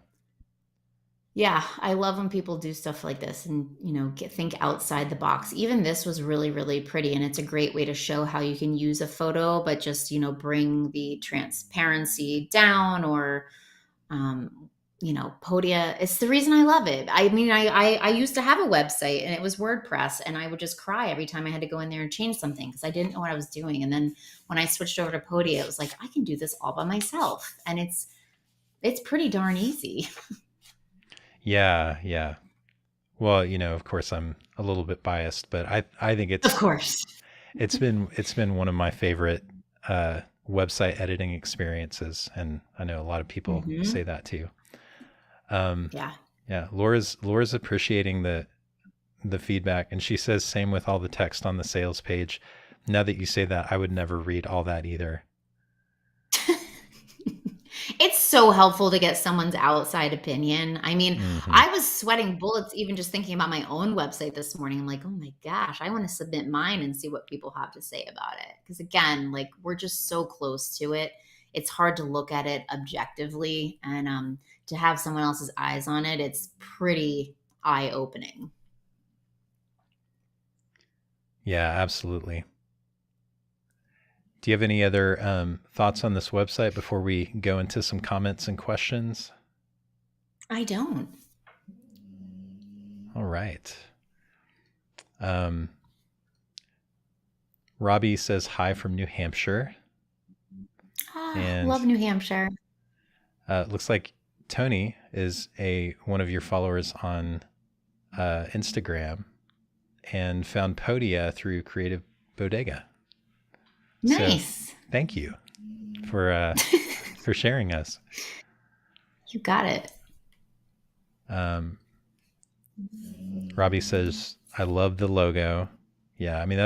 Yeah, I love when people do stuff like this and, think outside the box. Even this was really, really pretty. And it's a great way to show how you can use a photo, but just, bring the transparency down, or, Podia. It's the reason I love it. I mean, I used to have a website, and it was WordPress, and I would just cry every time I had to go in there and change something because I didn't know what I was doing. And then when I switched over to Podia, it was like, I can do this all by myself. And it's pretty darn easy. Yeah. Yeah. Well, of course I'm a little bit biased, but I think Of course. it's been one of my favorite website editing experiences, and I know a lot of people Hmm. say that too. Um, Yeah. yeah, Laura's appreciating the feedback, and she says same with all the text on the sales page. Now that you say that, I would never read all that either. It's so helpful to get someone's outside opinion. I mean, Hmm. I was sweating bullets even just thinking about my own website this morning. I'm like, oh my gosh, I want to submit mine and see what people have to say about it. Because again, like, we're just so close to it. It's hard to look at it objectively, and to have someone else's eyes on it, it's pretty eye opening. Yeah, absolutely. Do you have any other thoughts on this website before we go into some comments and questions? I don't. All right. Um, Robbie says hi from New Hampshire, and Love New Hampshire. looks like Tony is one of your followers on Instagram, and found Podia through Creative Bodega. So Nice. thank you for sharing us. You got it. Um, Robbie says, "I love the logo." Yeah, I mean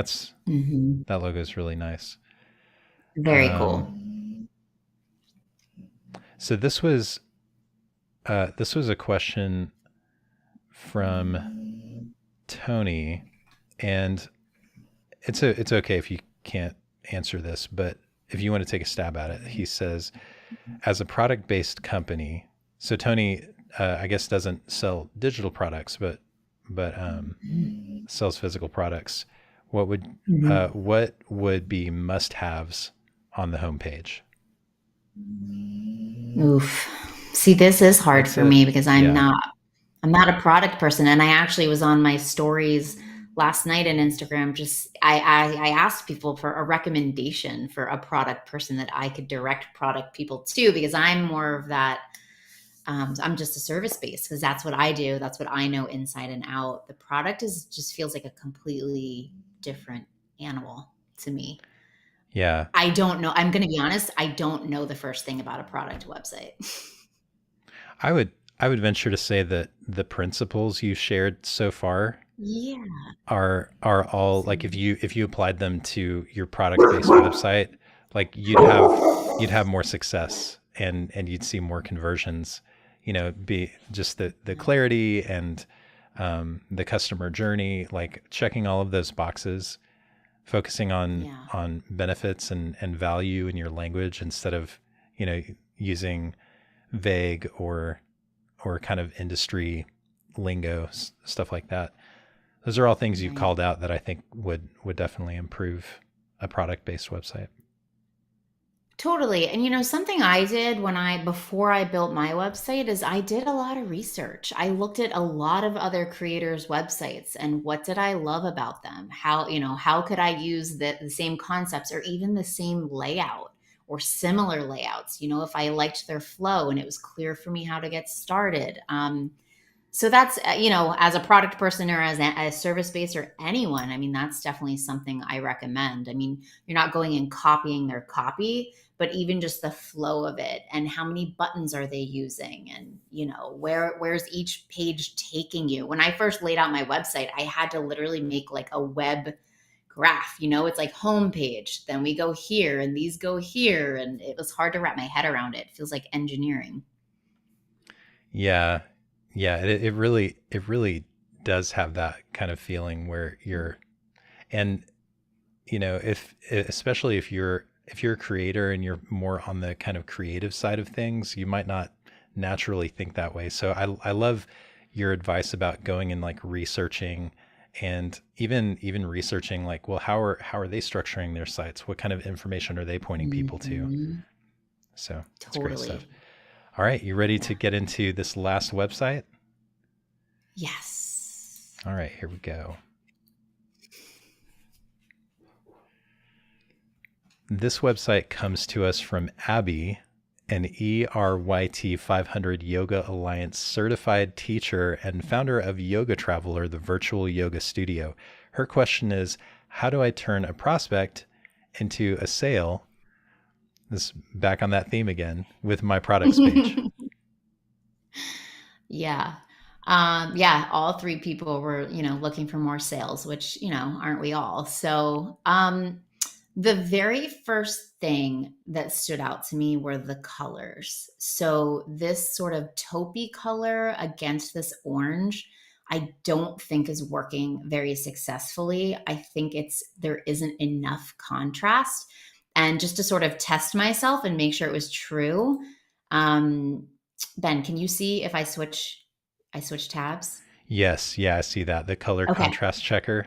Hmm. that logo is really nice. Very cool. So this was a question from Tony, and it's okay if you can't answer this, but if you want to take a stab at it, he says, as a product based company, so Tony, I guess doesn't sell digital products, but sells physical products. Mhm. What would be must haves on the homepage? Oof. See, this is hard It's for a me because Yeah. I'm not a product person. And I actually was on my stories last night on Instagram. Just I asked people for a recommendation for a product person that I could direct product people to, because I'm more of that. I'm just a service based, because that's what I do. That's what I know inside and out. The product is just feels like a completely different animal to me. Yeah. I don't know. I'm going to be honest. I don't know the first thing about a product website. I would I would venture to say that the principles you shared so far Yeah. are all, like, if you applied them to your product based website, like you'd have you'd have more success, and you'd see more conversions. Be just the clarity and the customer journey, like checking all of those boxes, focusing Yeah. on benefits and value in your language instead of using vague or kind of industry lingo, stuff like that. Those are all things you Right. called out that I think would definitely improve a product based website. Totally. And something I did before I built my website is I did a lot of research. I looked at a lot of other creators' websites and what did I love about them? How could I use the same concepts or even the same layout or similar layouts? If I liked their flow and it was clear for me how to get started. So that's, as a product person or as a service based or anyone, I mean, that's definitely something I recommend. I mean, you're not going and copying their copy, but even just the flow of it and how many buttons are they using and, where's each page taking you. When I first laid out my website, I had to literally make like a web graph. It's like homepage, then we go here and these go here. And it was hard to wrap my head around it. It feels like engineering. Yeah, yeah, it really does have that kind of feeling where and if especially if you're a creator and you're more on the kind of creative side of things, you might not naturally think that way. So I love your advice about going and like researching, and even researching like, well, how are they structuring their sites? What kind of information are they pointing people to? Mhm. So that's great stuff. Totally. All right, you ready to Yeah. get into this last website? Yes. All right, here we go. This website comes to us from Abby, an ERYT 500 Yoga Alliance certified teacher and founder of Yoga Traveler, the virtual yoga studio. Her question is, how do I turn a prospect into a sale? This back on that theme again with my products page. Yeah. Yeah, all three people were, looking for more sales, which, aren't we all? So, the very first thing that stood out to me were the colors. So, this sort of taupey color against this orange, I don't think is working very successfully. I think there isn't enough contrast. And just to sort of test myself and make sure it was true, um, Ben, can you see if I switch tabs? Yes, yeah, I see that. The color Okay. contrast checker.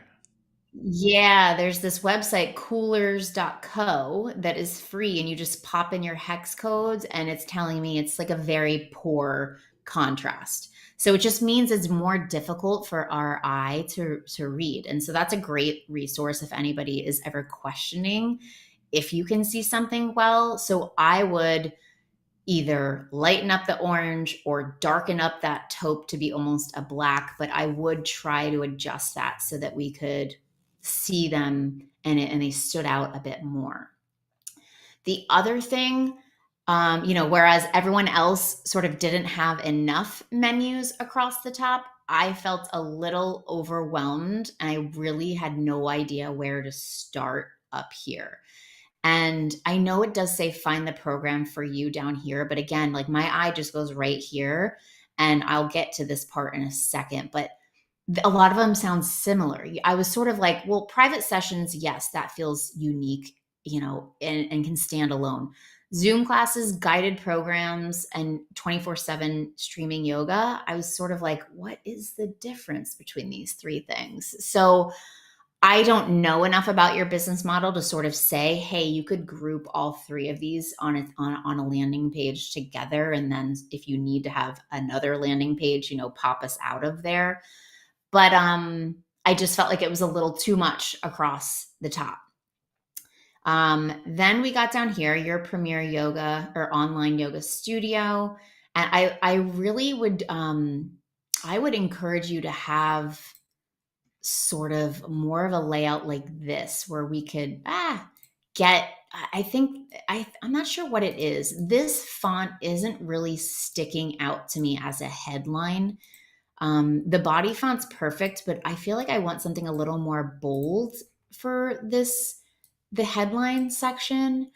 Yeah, there's this website coolers.co that is free and you just pop in your hex codes and it's telling me it's like a very poor contrast. So it just means it's more difficult for our eye to read. And so that's a great resource if anybody is ever questioning if you can see something well. So I would either lighten up the orange or darken up that taupe to be almost a black, but I would try to adjust that so that we could see them and they stood out a bit more. The other thing, whereas everyone else sort of didn't have enough menus across the top, I felt a little overwhelmed and I really had no idea where to start up here. And I know it does say find the program for you down here, but again, like my eye just goes right here. And I'll get to this part in a second, but a lot of them sound similar. I was sort of like, well, private sessions, yes, that feels unique, and can stand alone. Zoom classes, guided programs, and 24/7 streaming yoga. I was sort of like, what is the difference between these three things? So I don't know enough about your business model to sort of say, hey, you could group all three of these on a landing page together. And then if you need to have another landing page, pop us out of there. But I just felt like it was a little too much across the top. Then we got down here, your premier yoga or online yoga studio. And I really I would encourage you to have sort of more of a layout like this where we could get I think I'm not sure what it is. This font isn't really sticking out to me as a headline. The body font's perfect, but I feel like I want something a little more bold for the headline section.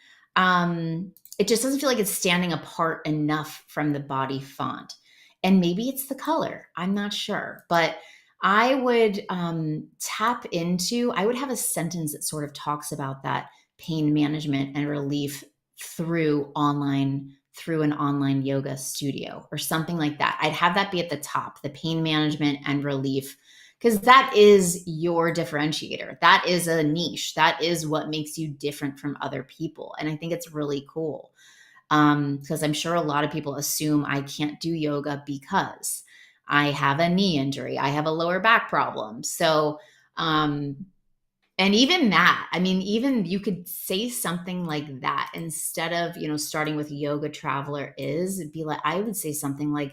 it just doesn't feel like it's standing apart enough from the body font. And maybe it's the color. I'm not sure. But I would I would have a sentence that sort of talks about that pain management and relief through an online yoga studio or something like that. I'd have that be at the top, the pain management and relief, because that is your differentiator. That is a niche. That is what makes you different from other people. And I think it's really cool, because I'm sure a lot of people assume I can't do yoga because I have a knee injury, I have a lower back problem. So, and even that, I mean, even you could say something like that instead of, starting with yoga traveler is, be like, I would say something like,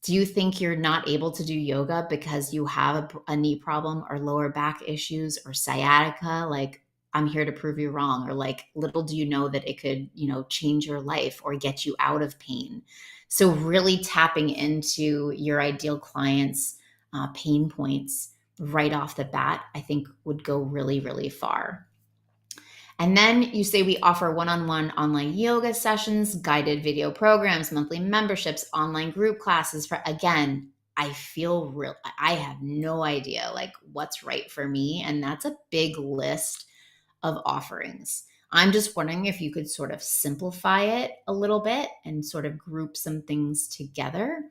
do you think you're not able to do yoga because you have a knee problem or lower back issues or sciatica? Like, I'm here to prove you wrong. Or like, little do you know that it could, change your life or get you out of pain. So really tapping into your ideal client's pain points right off the bat, I think would go really, really far. And then you say we offer one-on-one online yoga sessions, guided video programs, monthly memberships, online group classes. For again, I have no idea like what's right for me. And that's a big list of offerings. I'm just wondering if you could sort of simplify it a little bit and sort of group some things together.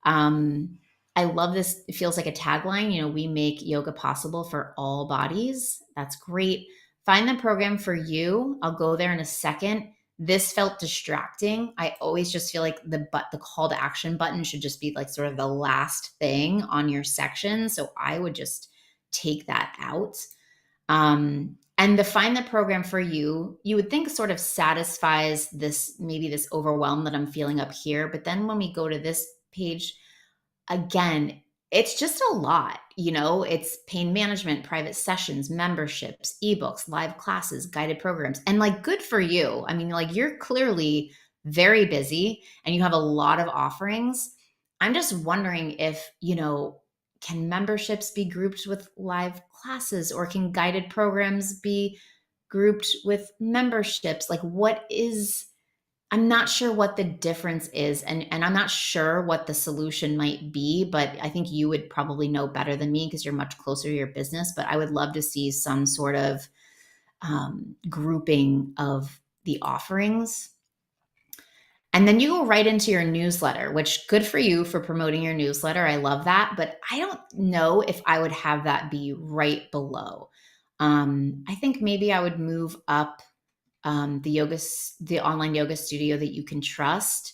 Um, I love this. It feels like a tagline. We make yoga possible for all bodies. That's great. Find the program for you. I'll go there in a second. This felt distracting. I always just feel like the call to action button should just be like sort of the last thing on your section. So I would just take that out. And the find the program for you would think sort of satisfies this overwhelm that I'm feeling up here. But then when we go to this page, again, it's just a lot. It's pain management, private sessions, memberships, ebooks, live classes, guided programs. And like, good for you. I mean, like, you're clearly very busy and you have a lot of offerings. I'm just wondering if, can memberships be grouped with live classes, or can guided programs be grouped with memberships? Like, I'm not sure what the difference is, and I'm not sure what the solution might be, but I think you would probably know better than me because you're much closer to your business. But I would love to see some sort of grouping of the offerings. And then you go right into your newsletter, which, good for you for promoting your newsletter. I love that. But I don't know if I would have that be right below. I think maybe I would move up the online yoga studio that you can trust,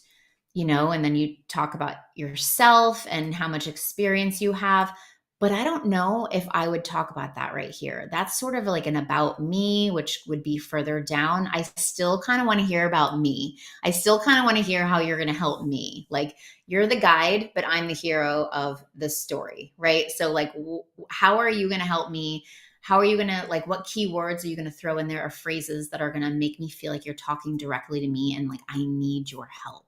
and then you talk about yourself and how much experience you have. But I don't know if I would talk about that right here. That's sort of like an about me, which would be further down. I still kind of want to hear about me. I still kind of want to hear how you're going to help me. Like, you're the guide, but I'm the hero of the story, right? So like, how are you going to help me? How are you going to, like, what keywords are you going to throw in there, or phrases that are going to make me feel like you're talking directly to me and like, I need your help?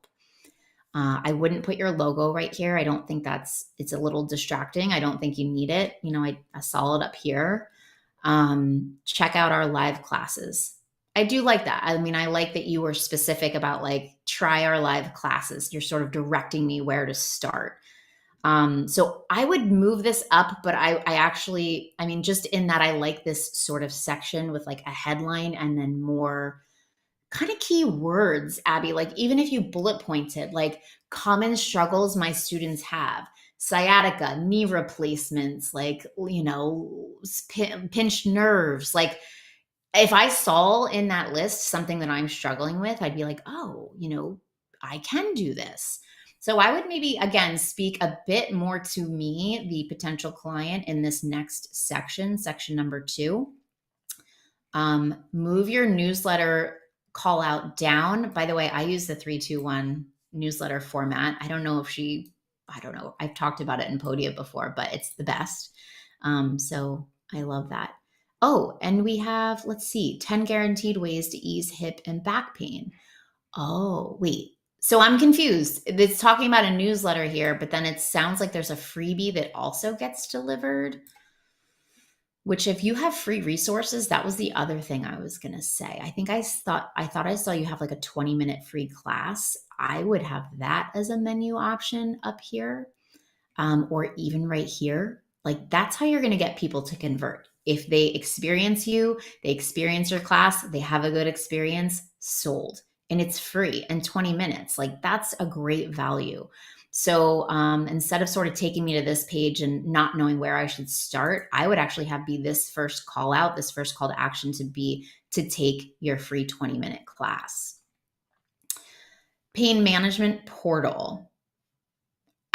I wouldn't put your logo right here. I don't think it's a little distracting. I don't think you need it. I saw it up here. Check out our live classes. I do like that. I mean, I like that you were specific about like, try our live classes. You're sort of directing me where to start. So I would move this up, but I mean, just in that, I like this sort of section with like a headline and then more kind of key words, Abby. Like, even if you bullet pointed, like, common struggles my students have: sciatica, knee replacements, like, pinched nerves. Like, if I saw in that list something that I'm struggling with, I'd be like, oh, I can do this. So I would maybe, again, speak a bit more to me, the potential client, in this next section number 2. Move your newsletter call out down. By the way, I use the 321 newsletter format. I don't know. I've talked about it in Podia before, but it's the best. So I love that. Oh, and we have, let's see, 10 guaranteed ways to ease hip and back pain. Oh, wait. So I'm confused. It's talking about a newsletter here, but then it sounds like there's a freebie that also gets delivered. Which if you have free resources, that was the other thing I was going to say. I thought I saw you have like a 20-minute free class. I would have that as a menu option up here, or even right here. Like that's how you're going to get people to convert. If they experience you, they experience your class, they have a good experience, sold. And it's free and 20 minutes. Like that's a great value. So instead of sort of taking me to this page and not knowing where I should start, I would actually have be this first call out, this first call to action to be to take your free 20-minute class. Pain management portal.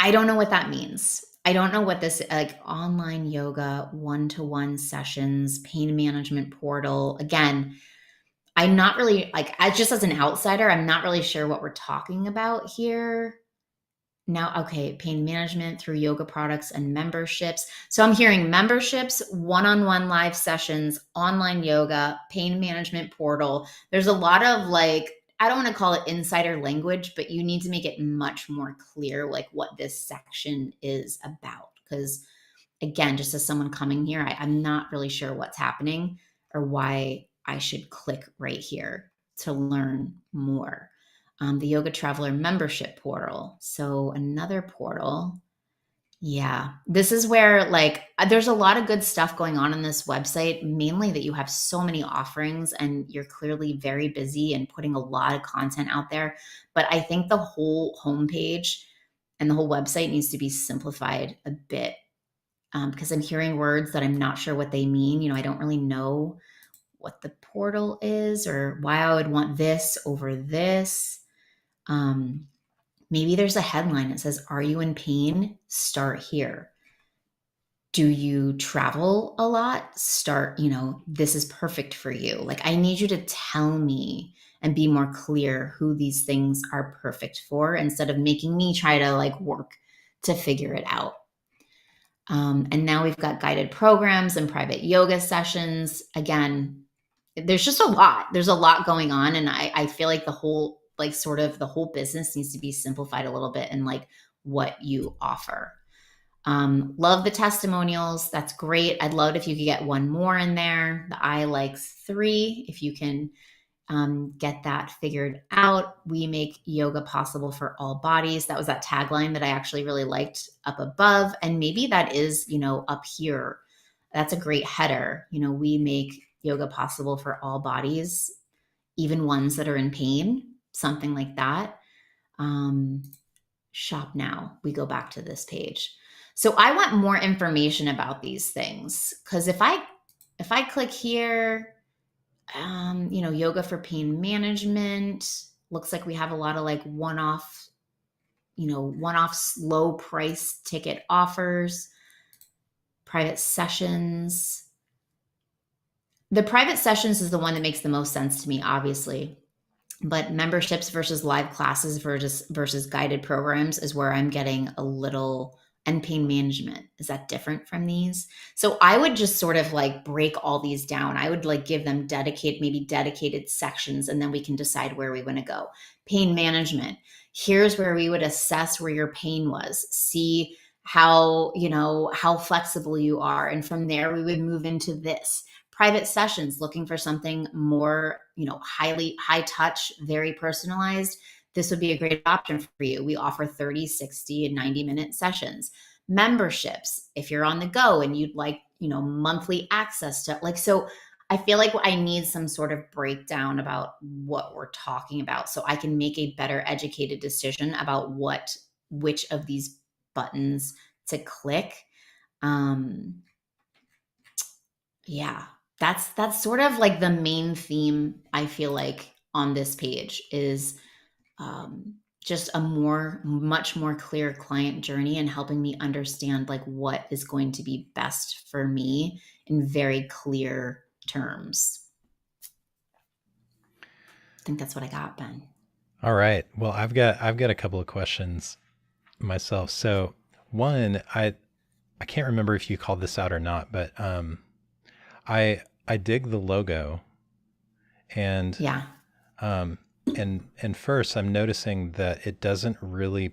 I don't know what that means. I don't know what this like online yoga, one-to-one sessions, pain management portal. Again, I'm not really like I just as an outsider, I'm not really sure what we're talking about here. Now, okay, pain management through yoga products and memberships. So I'm hearing memberships, one-on-one live sessions, online yoga, pain management portal. There's a lot of like, I don't want to call it insider language, but you need to make it much more clear, like what this section is about. Because again, just as someone coming here, I'm not really sure what's happening or why I should click right here to learn more. The Yoga Traveler membership portal. So another portal. Yeah, this is where like there's a lot of good stuff going on this website, mainly that you have so many offerings and you're clearly very busy and putting a lot of content out there. But I think the whole homepage and the whole website needs to be simplified a bit, because I'm hearing words that I'm not sure what they mean. I don't really know what the portal is or why I would want this over this. Um, Maybe there's a headline that says, "Are you in pain? Start here." Do you travel a lot? Start, this is perfect for you. Like, I need you to tell me and be more clear who these things are perfect for instead of making me try to like work to figure it out. And now we've got guided programs and private yoga sessions. Again, there's just a lot. There's a lot going on. And I feel like the whole business needs to be simplified a little bit in like what you offer. Love the testimonials. That's great. I'd love it if you could get one more in there. The I likes 3, if you can get that figured out. We make yoga possible for all bodies. That was that tagline that I actually really liked up above. And maybe that is, up here. That's a great header. We make yoga possible for all bodies, even ones that are in pain, something like that. Shop now. We go back to this page. So I want more information about these things because if I click here, yoga for pain management, looks like we have a lot of like one-off low price ticket offers, private sessions. The private sessions is the one that makes the most sense to me, obviously. But memberships versus live classes versus guided programs is where I'm getting a little, and pain management. Is that different from these? So I would just sort of like break all these down. I would like give them dedicated sections, and then we can decide where we want to go. Pain management. Here's where we would assess where your pain was, see how flexible you are. And from there, we would move into this. Private sessions, looking for something more, high touch, very personalized. This would be a great option for you. We offer 30, 60, and 90-minute sessions. Memberships, if you're on the go and you'd like, monthly access to so I feel like I need some sort of breakdown about what we're talking about so I can make a better educated decision about which of these buttons to click. Yeah, that's sort of like the main theme I feel like on this page is just a much more clear client journey and helping me understand like what is going to be best for me in very clear terms. I think that's what I got, Ben. All right. Well, I've got a couple of questions myself. So one, I can't remember if you called this out or not, but I dig the logo, and Yeah. and first I'm noticing that it doesn't really,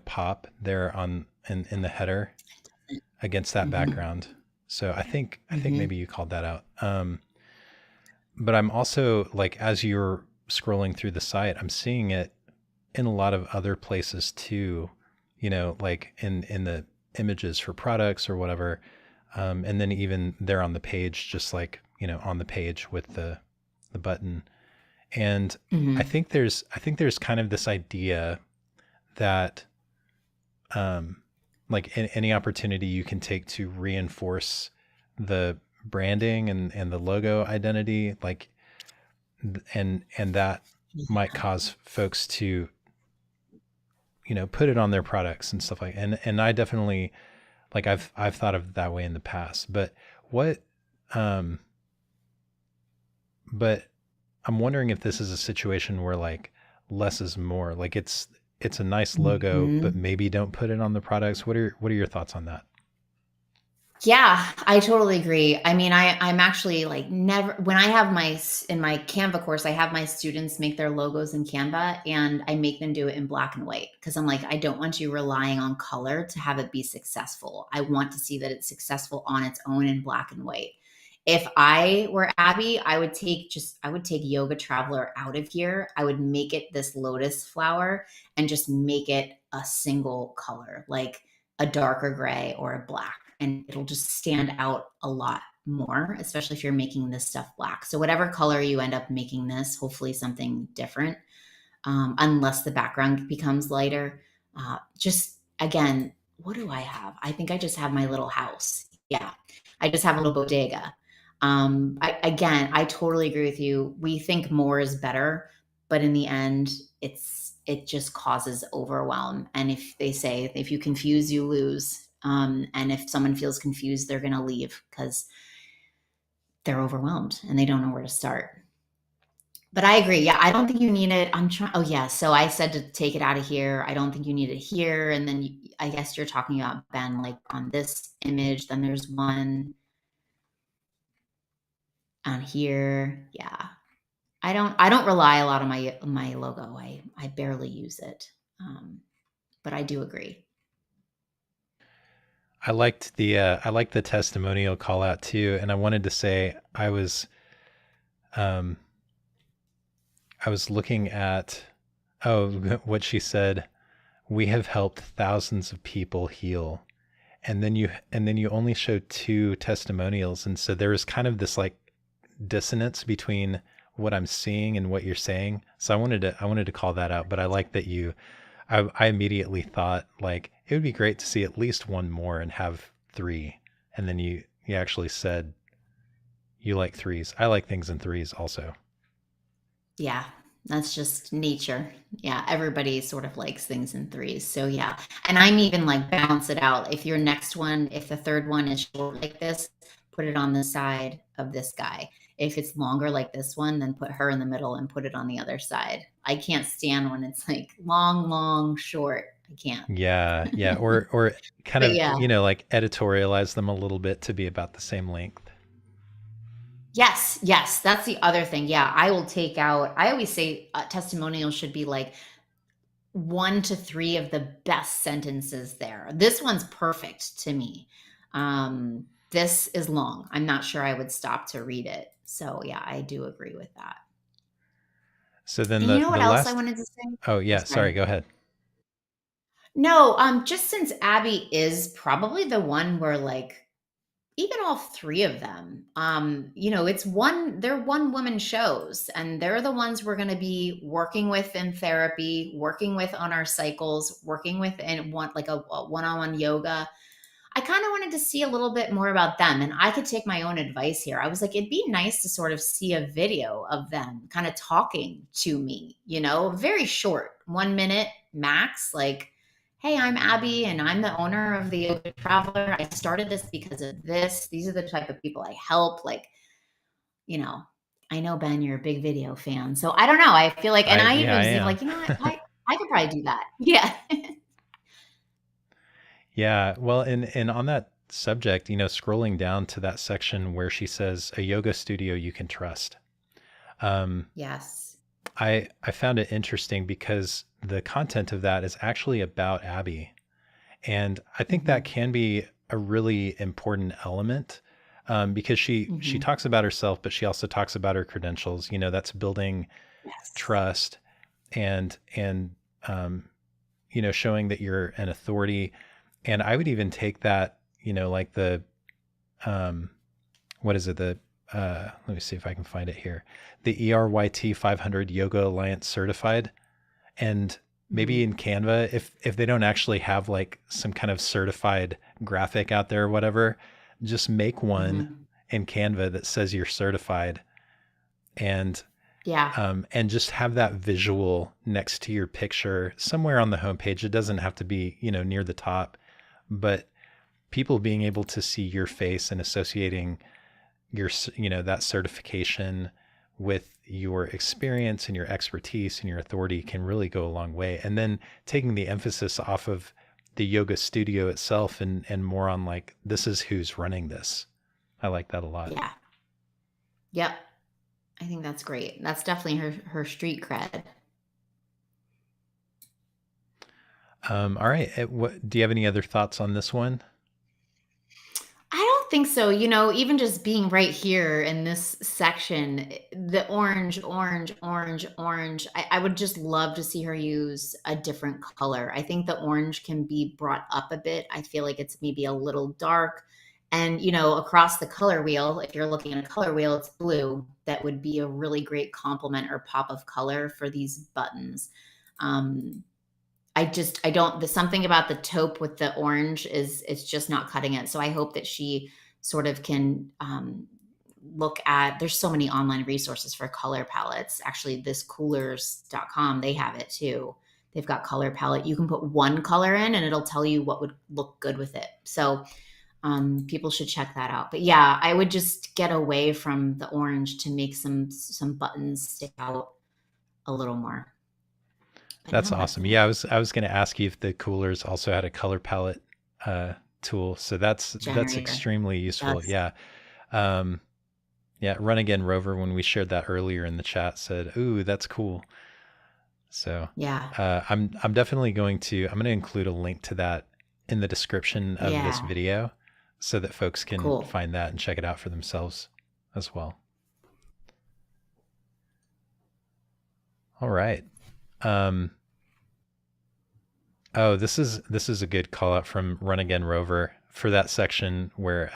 pop there in the header against that Mhm. background. So I think Hmm. maybe you called that out. But I'm also like, as you're scrolling through the site, I'm seeing it in a lot of other places too, like in the images for products or whatever. And then even there on the page, just like, on the page with the button. And Hmm. I think there's kind of this idea that, um, like any opportunity you can take to reinforce the branding and the logo identity, like, and that might cause folks to, put it on their products and stuff like, and I definitely, like, I've thought of it that way in the past. What um but I'm wondering if this is a situation where, like, less is more. Like, it's a nice logo, but Hmm. maybe don't put it on the products. What are your thoughts on that? Yeah, I totally agree. I mean, I'm actually like never when I have in my Canva course, I have my students make their logos in Canva and I make them do it in black and white because I'm like, I don't want you relying on color to have it be successful. I want to see that it's successful on its own in black and white. If I were Abby, I would take Yoga Traveler out of here. I would make it this lotus flower and just make it a single color, like a darker gray or a black, and it'll just stand out a lot more, especially if you're making this stuff black. So whatever color you end up making this, hopefully something different, unless the background becomes lighter. Just again, what do I have? I think I just have my little house. Yeah, I just have a little bodega. I totally agree with you. We think more is better, but in the end, it just causes overwhelm. And if they say if you confuse, you lose. And if someone feels confused, they're going to leave because they're overwhelmed and they don't know where to start. But I agree. Yeah, I don't think you need it. I'm trying. Oh, yeah. So I said to take it out of here. I don't think you need it here. And then I guess you're talking about Ben, like on this image. Then there's one on here. Yeah, I don't rely a lot on my logo. I barely use it. Um, but I do agree. I liked the testimonial call out too, and I wanted to say um I was looking at, oh, what she said. We have helped thousands of people heal, and then you only showed two testimonials, and so there was kind of this, like, dissonance between what I'm seeing and what you're saying. So I wanted to call that out. But I like that I immediately thought, like, it would be great to see at least one more and have three. And then you actually said you like threes. I like things in threes also. Yeah, that's just nature. Yeah, everybody sort of likes things in threes. So yeah. And I'm even like balance it out. If your next one, if the third one is short like this, put it on the side of this guy. If it's longer like this one, then put her in the middle and put it on the other side. I can't stand when it's like long, long, short. I can't. Yeah, yeah, or kind But of, yeah. like, editorialize them a little bit to be about the same length. Yes, yes, that's the other thing. Yeah, I will take out. I always say testimonials should be like one to three of the best sentences there. This one's perfect to me. This is long. I'm not sure I would stop to read it. So yeah, I do agree with that. So then And you the know what the else I last wanted to say? oh Oh, yeah, sorry, sorry. go ahead. No, just since Abby is probably the one where like even all three of them, they're one woman shows and they're the ones we're going to be working with in therapy, working with on our cycles, working with and want like a one-on-one yoga. I kind of wanted to see a little bit more about them, and I could take my own advice here. I was like, it'd be nice to sort of see a video of them kind of talking to me, very short, 1 minute max. Like, hey, I'm Abby, and I'm the owner of the Yoga Traveler. I started this because of this. These are the type of people I help. Like, you know, I know Ben, you're a big video fan, so I don't know. I feel like, and I Yeah, even I was even am. like, you know what, I could probably do that. Yeah. Yeah, well, and on that subject, scrolling down to that section where she says a yoga studio you can trust. Um, Yes. I found it interesting because the content of that is actually about Abby. And I think that Hmm. can be a really important element, because she Hmm. talks about herself, but she also talks about her credentials. That's building Yes. trust and um, showing that you're an authority. And I would even take that, like the um, what is it? Let me see if I can find it here. The ERYT 500 Yoga Alliance certified, and maybe Hmm. in Canva, if they don't actually have like some kind of certified graphic out there or whatever, just make one Hmm. in Canva that says you're certified, and Yeah. and just have that visual next to your picture somewhere on the homepage. It doesn't have to be, near the top, but people being able to see your face and associating your, that certification with your experience and your expertise and your authority can really go a long way. And then taking the emphasis off of the yoga studio itself and more on like, this is who's running this. I like that a lot. Yeah. Yep. I think that's great. That's definitely her street cred. All right. What do you have any other thoughts on this one? I don't think so. Even just being right here in this section, the orange, orange, orange, orange. I would just love to see her use a different color. I think the orange can be brought up a bit. I feel like it's maybe a little dark. And, across the color wheel, if you're looking at a color wheel, it's blue. That would be a really great complement or pop of color for these buttons. Um, I don't, there's something about the taupe with the orange is, it's just not cutting it. So I hope that she sort of can look at, there's so many online resources for color palettes. Actually, this coolers.com, they have it too. They've got color palette. You can put one color in and it'll tell you what would look good with it. So people should check that out. But yeah, I would just get away from the orange to make some buttons stick out a little more. But That's no, that's awesome. Yeah, I was going to ask you if the coolers also had a color palette uh, tool. So that's generator. extremely It useful. does. Yeah. Um, yeah, Run Again Rover, when we shared that earlier in the chat, said, "Ooh, that's cool." So Yeah. I'm definitely I'm going to include a link to that in the description of this Yeah. video, so that folks can Cool. find that and check it out for themselves as well. All right. Um, Oh, this is a good call out from Run Again Rover for that section where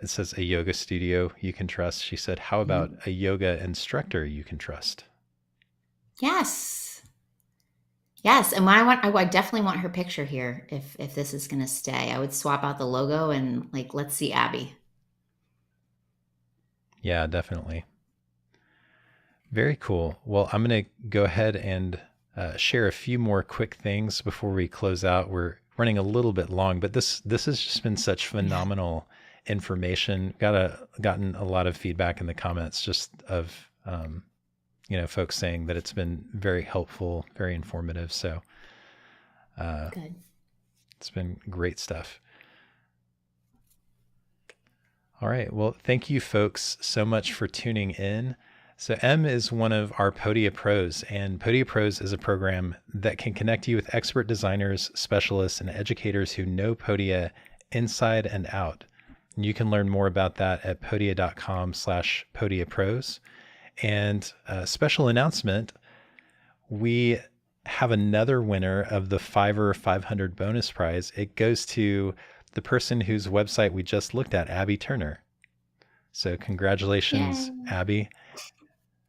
it says a yoga studio you can trust. She said, "How about Mhm. a yoga instructor you can trust?" Yes. Yes, and I definitely want her picture here if this is gonna stay. I would swap out the logo and, like, let's see Abby. Yeah, definitely. Very cool. Well, I'm going to go ahead and share a few more quick things before we close out. We're running a little bit long, but this has just been such Yeah. phenomenal information. Gotten a lot of feedback in the comments just of folks saying that it's been very helpful, very informative. So uh, Good. it's been great stuff. All right. Well, thank you folks so much for tuning in. So M is one of our Podia Pros, and Podia Pros is a program that can connect you with expert designers, specialists, and educators who know Podia inside and out. And you can learn more about that at podia.com/Podia Pros. And a special announcement, we have another winner of the Fiverr 500 bonus prize. It goes to the person whose website we just looked at, Abby Turner. So congratulations, Yay. Abby.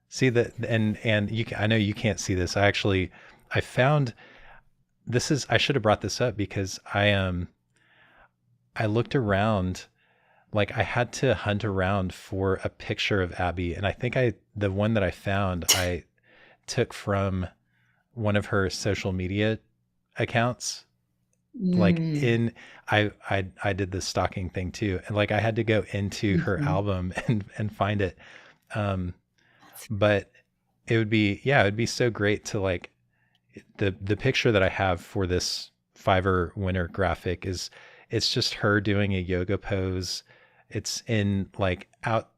See that, and I know you can't see this. I found I should have brought this up because I looked around, like I had to hunt around for a picture of Abby, and I think the one that I found I took from one of her social media accounts. Like Mm. in I did the stalking thing too, and like I had to go into her Mhm. album and find it. Um, That's but it would be so great to like the picture that I have for this Fiverr winner graphic is it's just her doing a yoga pose. It's in like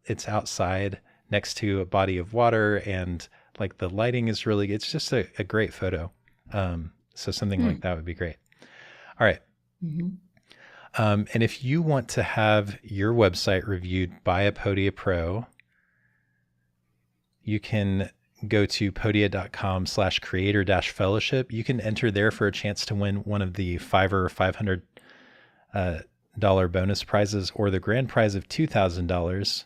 it's outside next to a body of water, and like the lighting is really, it's just a great photo. So something like hmm. that would be great. All right. Mhm. And if you want to have your website reviewed by a Podia Pro, you can go to podia.com/creator-fellowship. You can enter there for a chance to win one of the $500 or $500 dollar bonus prizes, or the grand prize of $2,000.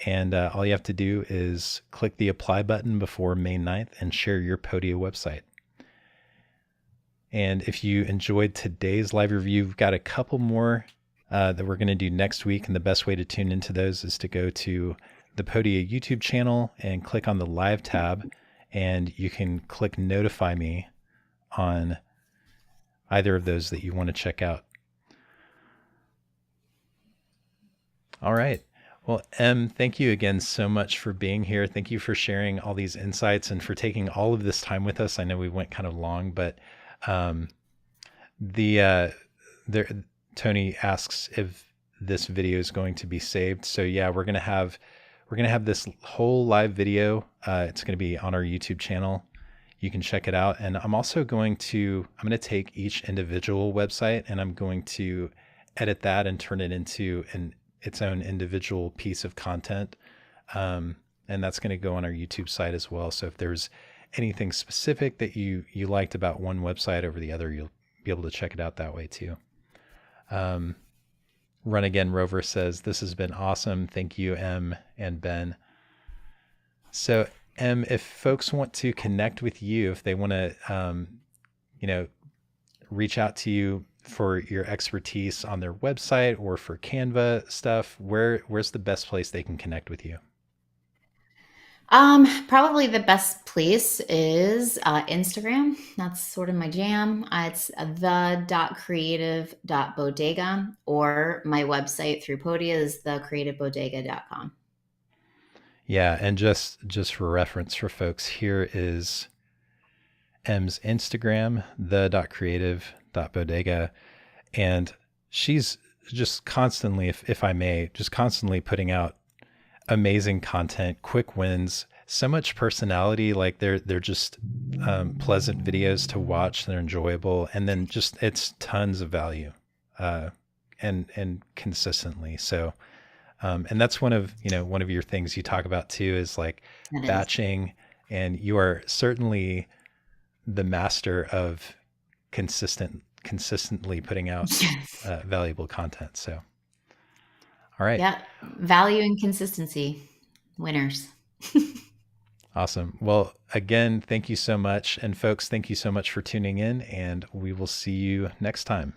And all you have to do is click the apply button before May 9th and share your Podia website. And if you enjoyed today's live review, we've got a couple more that we're going to do next week. And the best way to tune into those is to go to the Podia YouTube channel and click on the live tab, and you can click notify me on either of those that you want to check out. All right. Well, Em, thank you again so much for being here. Thank you for sharing all these insights and for taking all of this time with us. I know we went kind of long, but Tony asks if this video is going to be saved. So yeah, we're gonna have this whole live video. It's going to be on our YouTube channel. You can check it out. And I'm also going to take each individual website and I'm going to edit that and turn it into its own individual piece of content. And that's going to go on our YouTube site as well. So if there's anything specific that you liked about one website over the other, you'll be able to check it out that way too. Run Again Rover says, this has been awesome. Thank you, Em and Ben. So Em, if folks want to connect with you, if they want to, reach out to you for your expertise on their website or for Canva stuff, where's the best place they can connect with you? Probably the best place is Instagram. That's sort of my jam. It's the.creative.bodega, or my website through Podia is thecreativebodega.com. Yeah, and just for reference for folks, here is Em's Instagram, the.creative.bodega, and she's just constantly, if I may, just constantly putting out amazing content, quick wins, so much personality. Like they're just pleasant videos to watch. They're enjoyable, and then just it's tons of value, and consistently. So, and that's one of your things you talk about too, is like batching, and you are certainly the master of consistently putting out valuable content. So. All right. Yeah. Value and consistency. Winners. Awesome. Well, again, thank you so much. And folks, thank you so much for tuning in, and we will see you next time.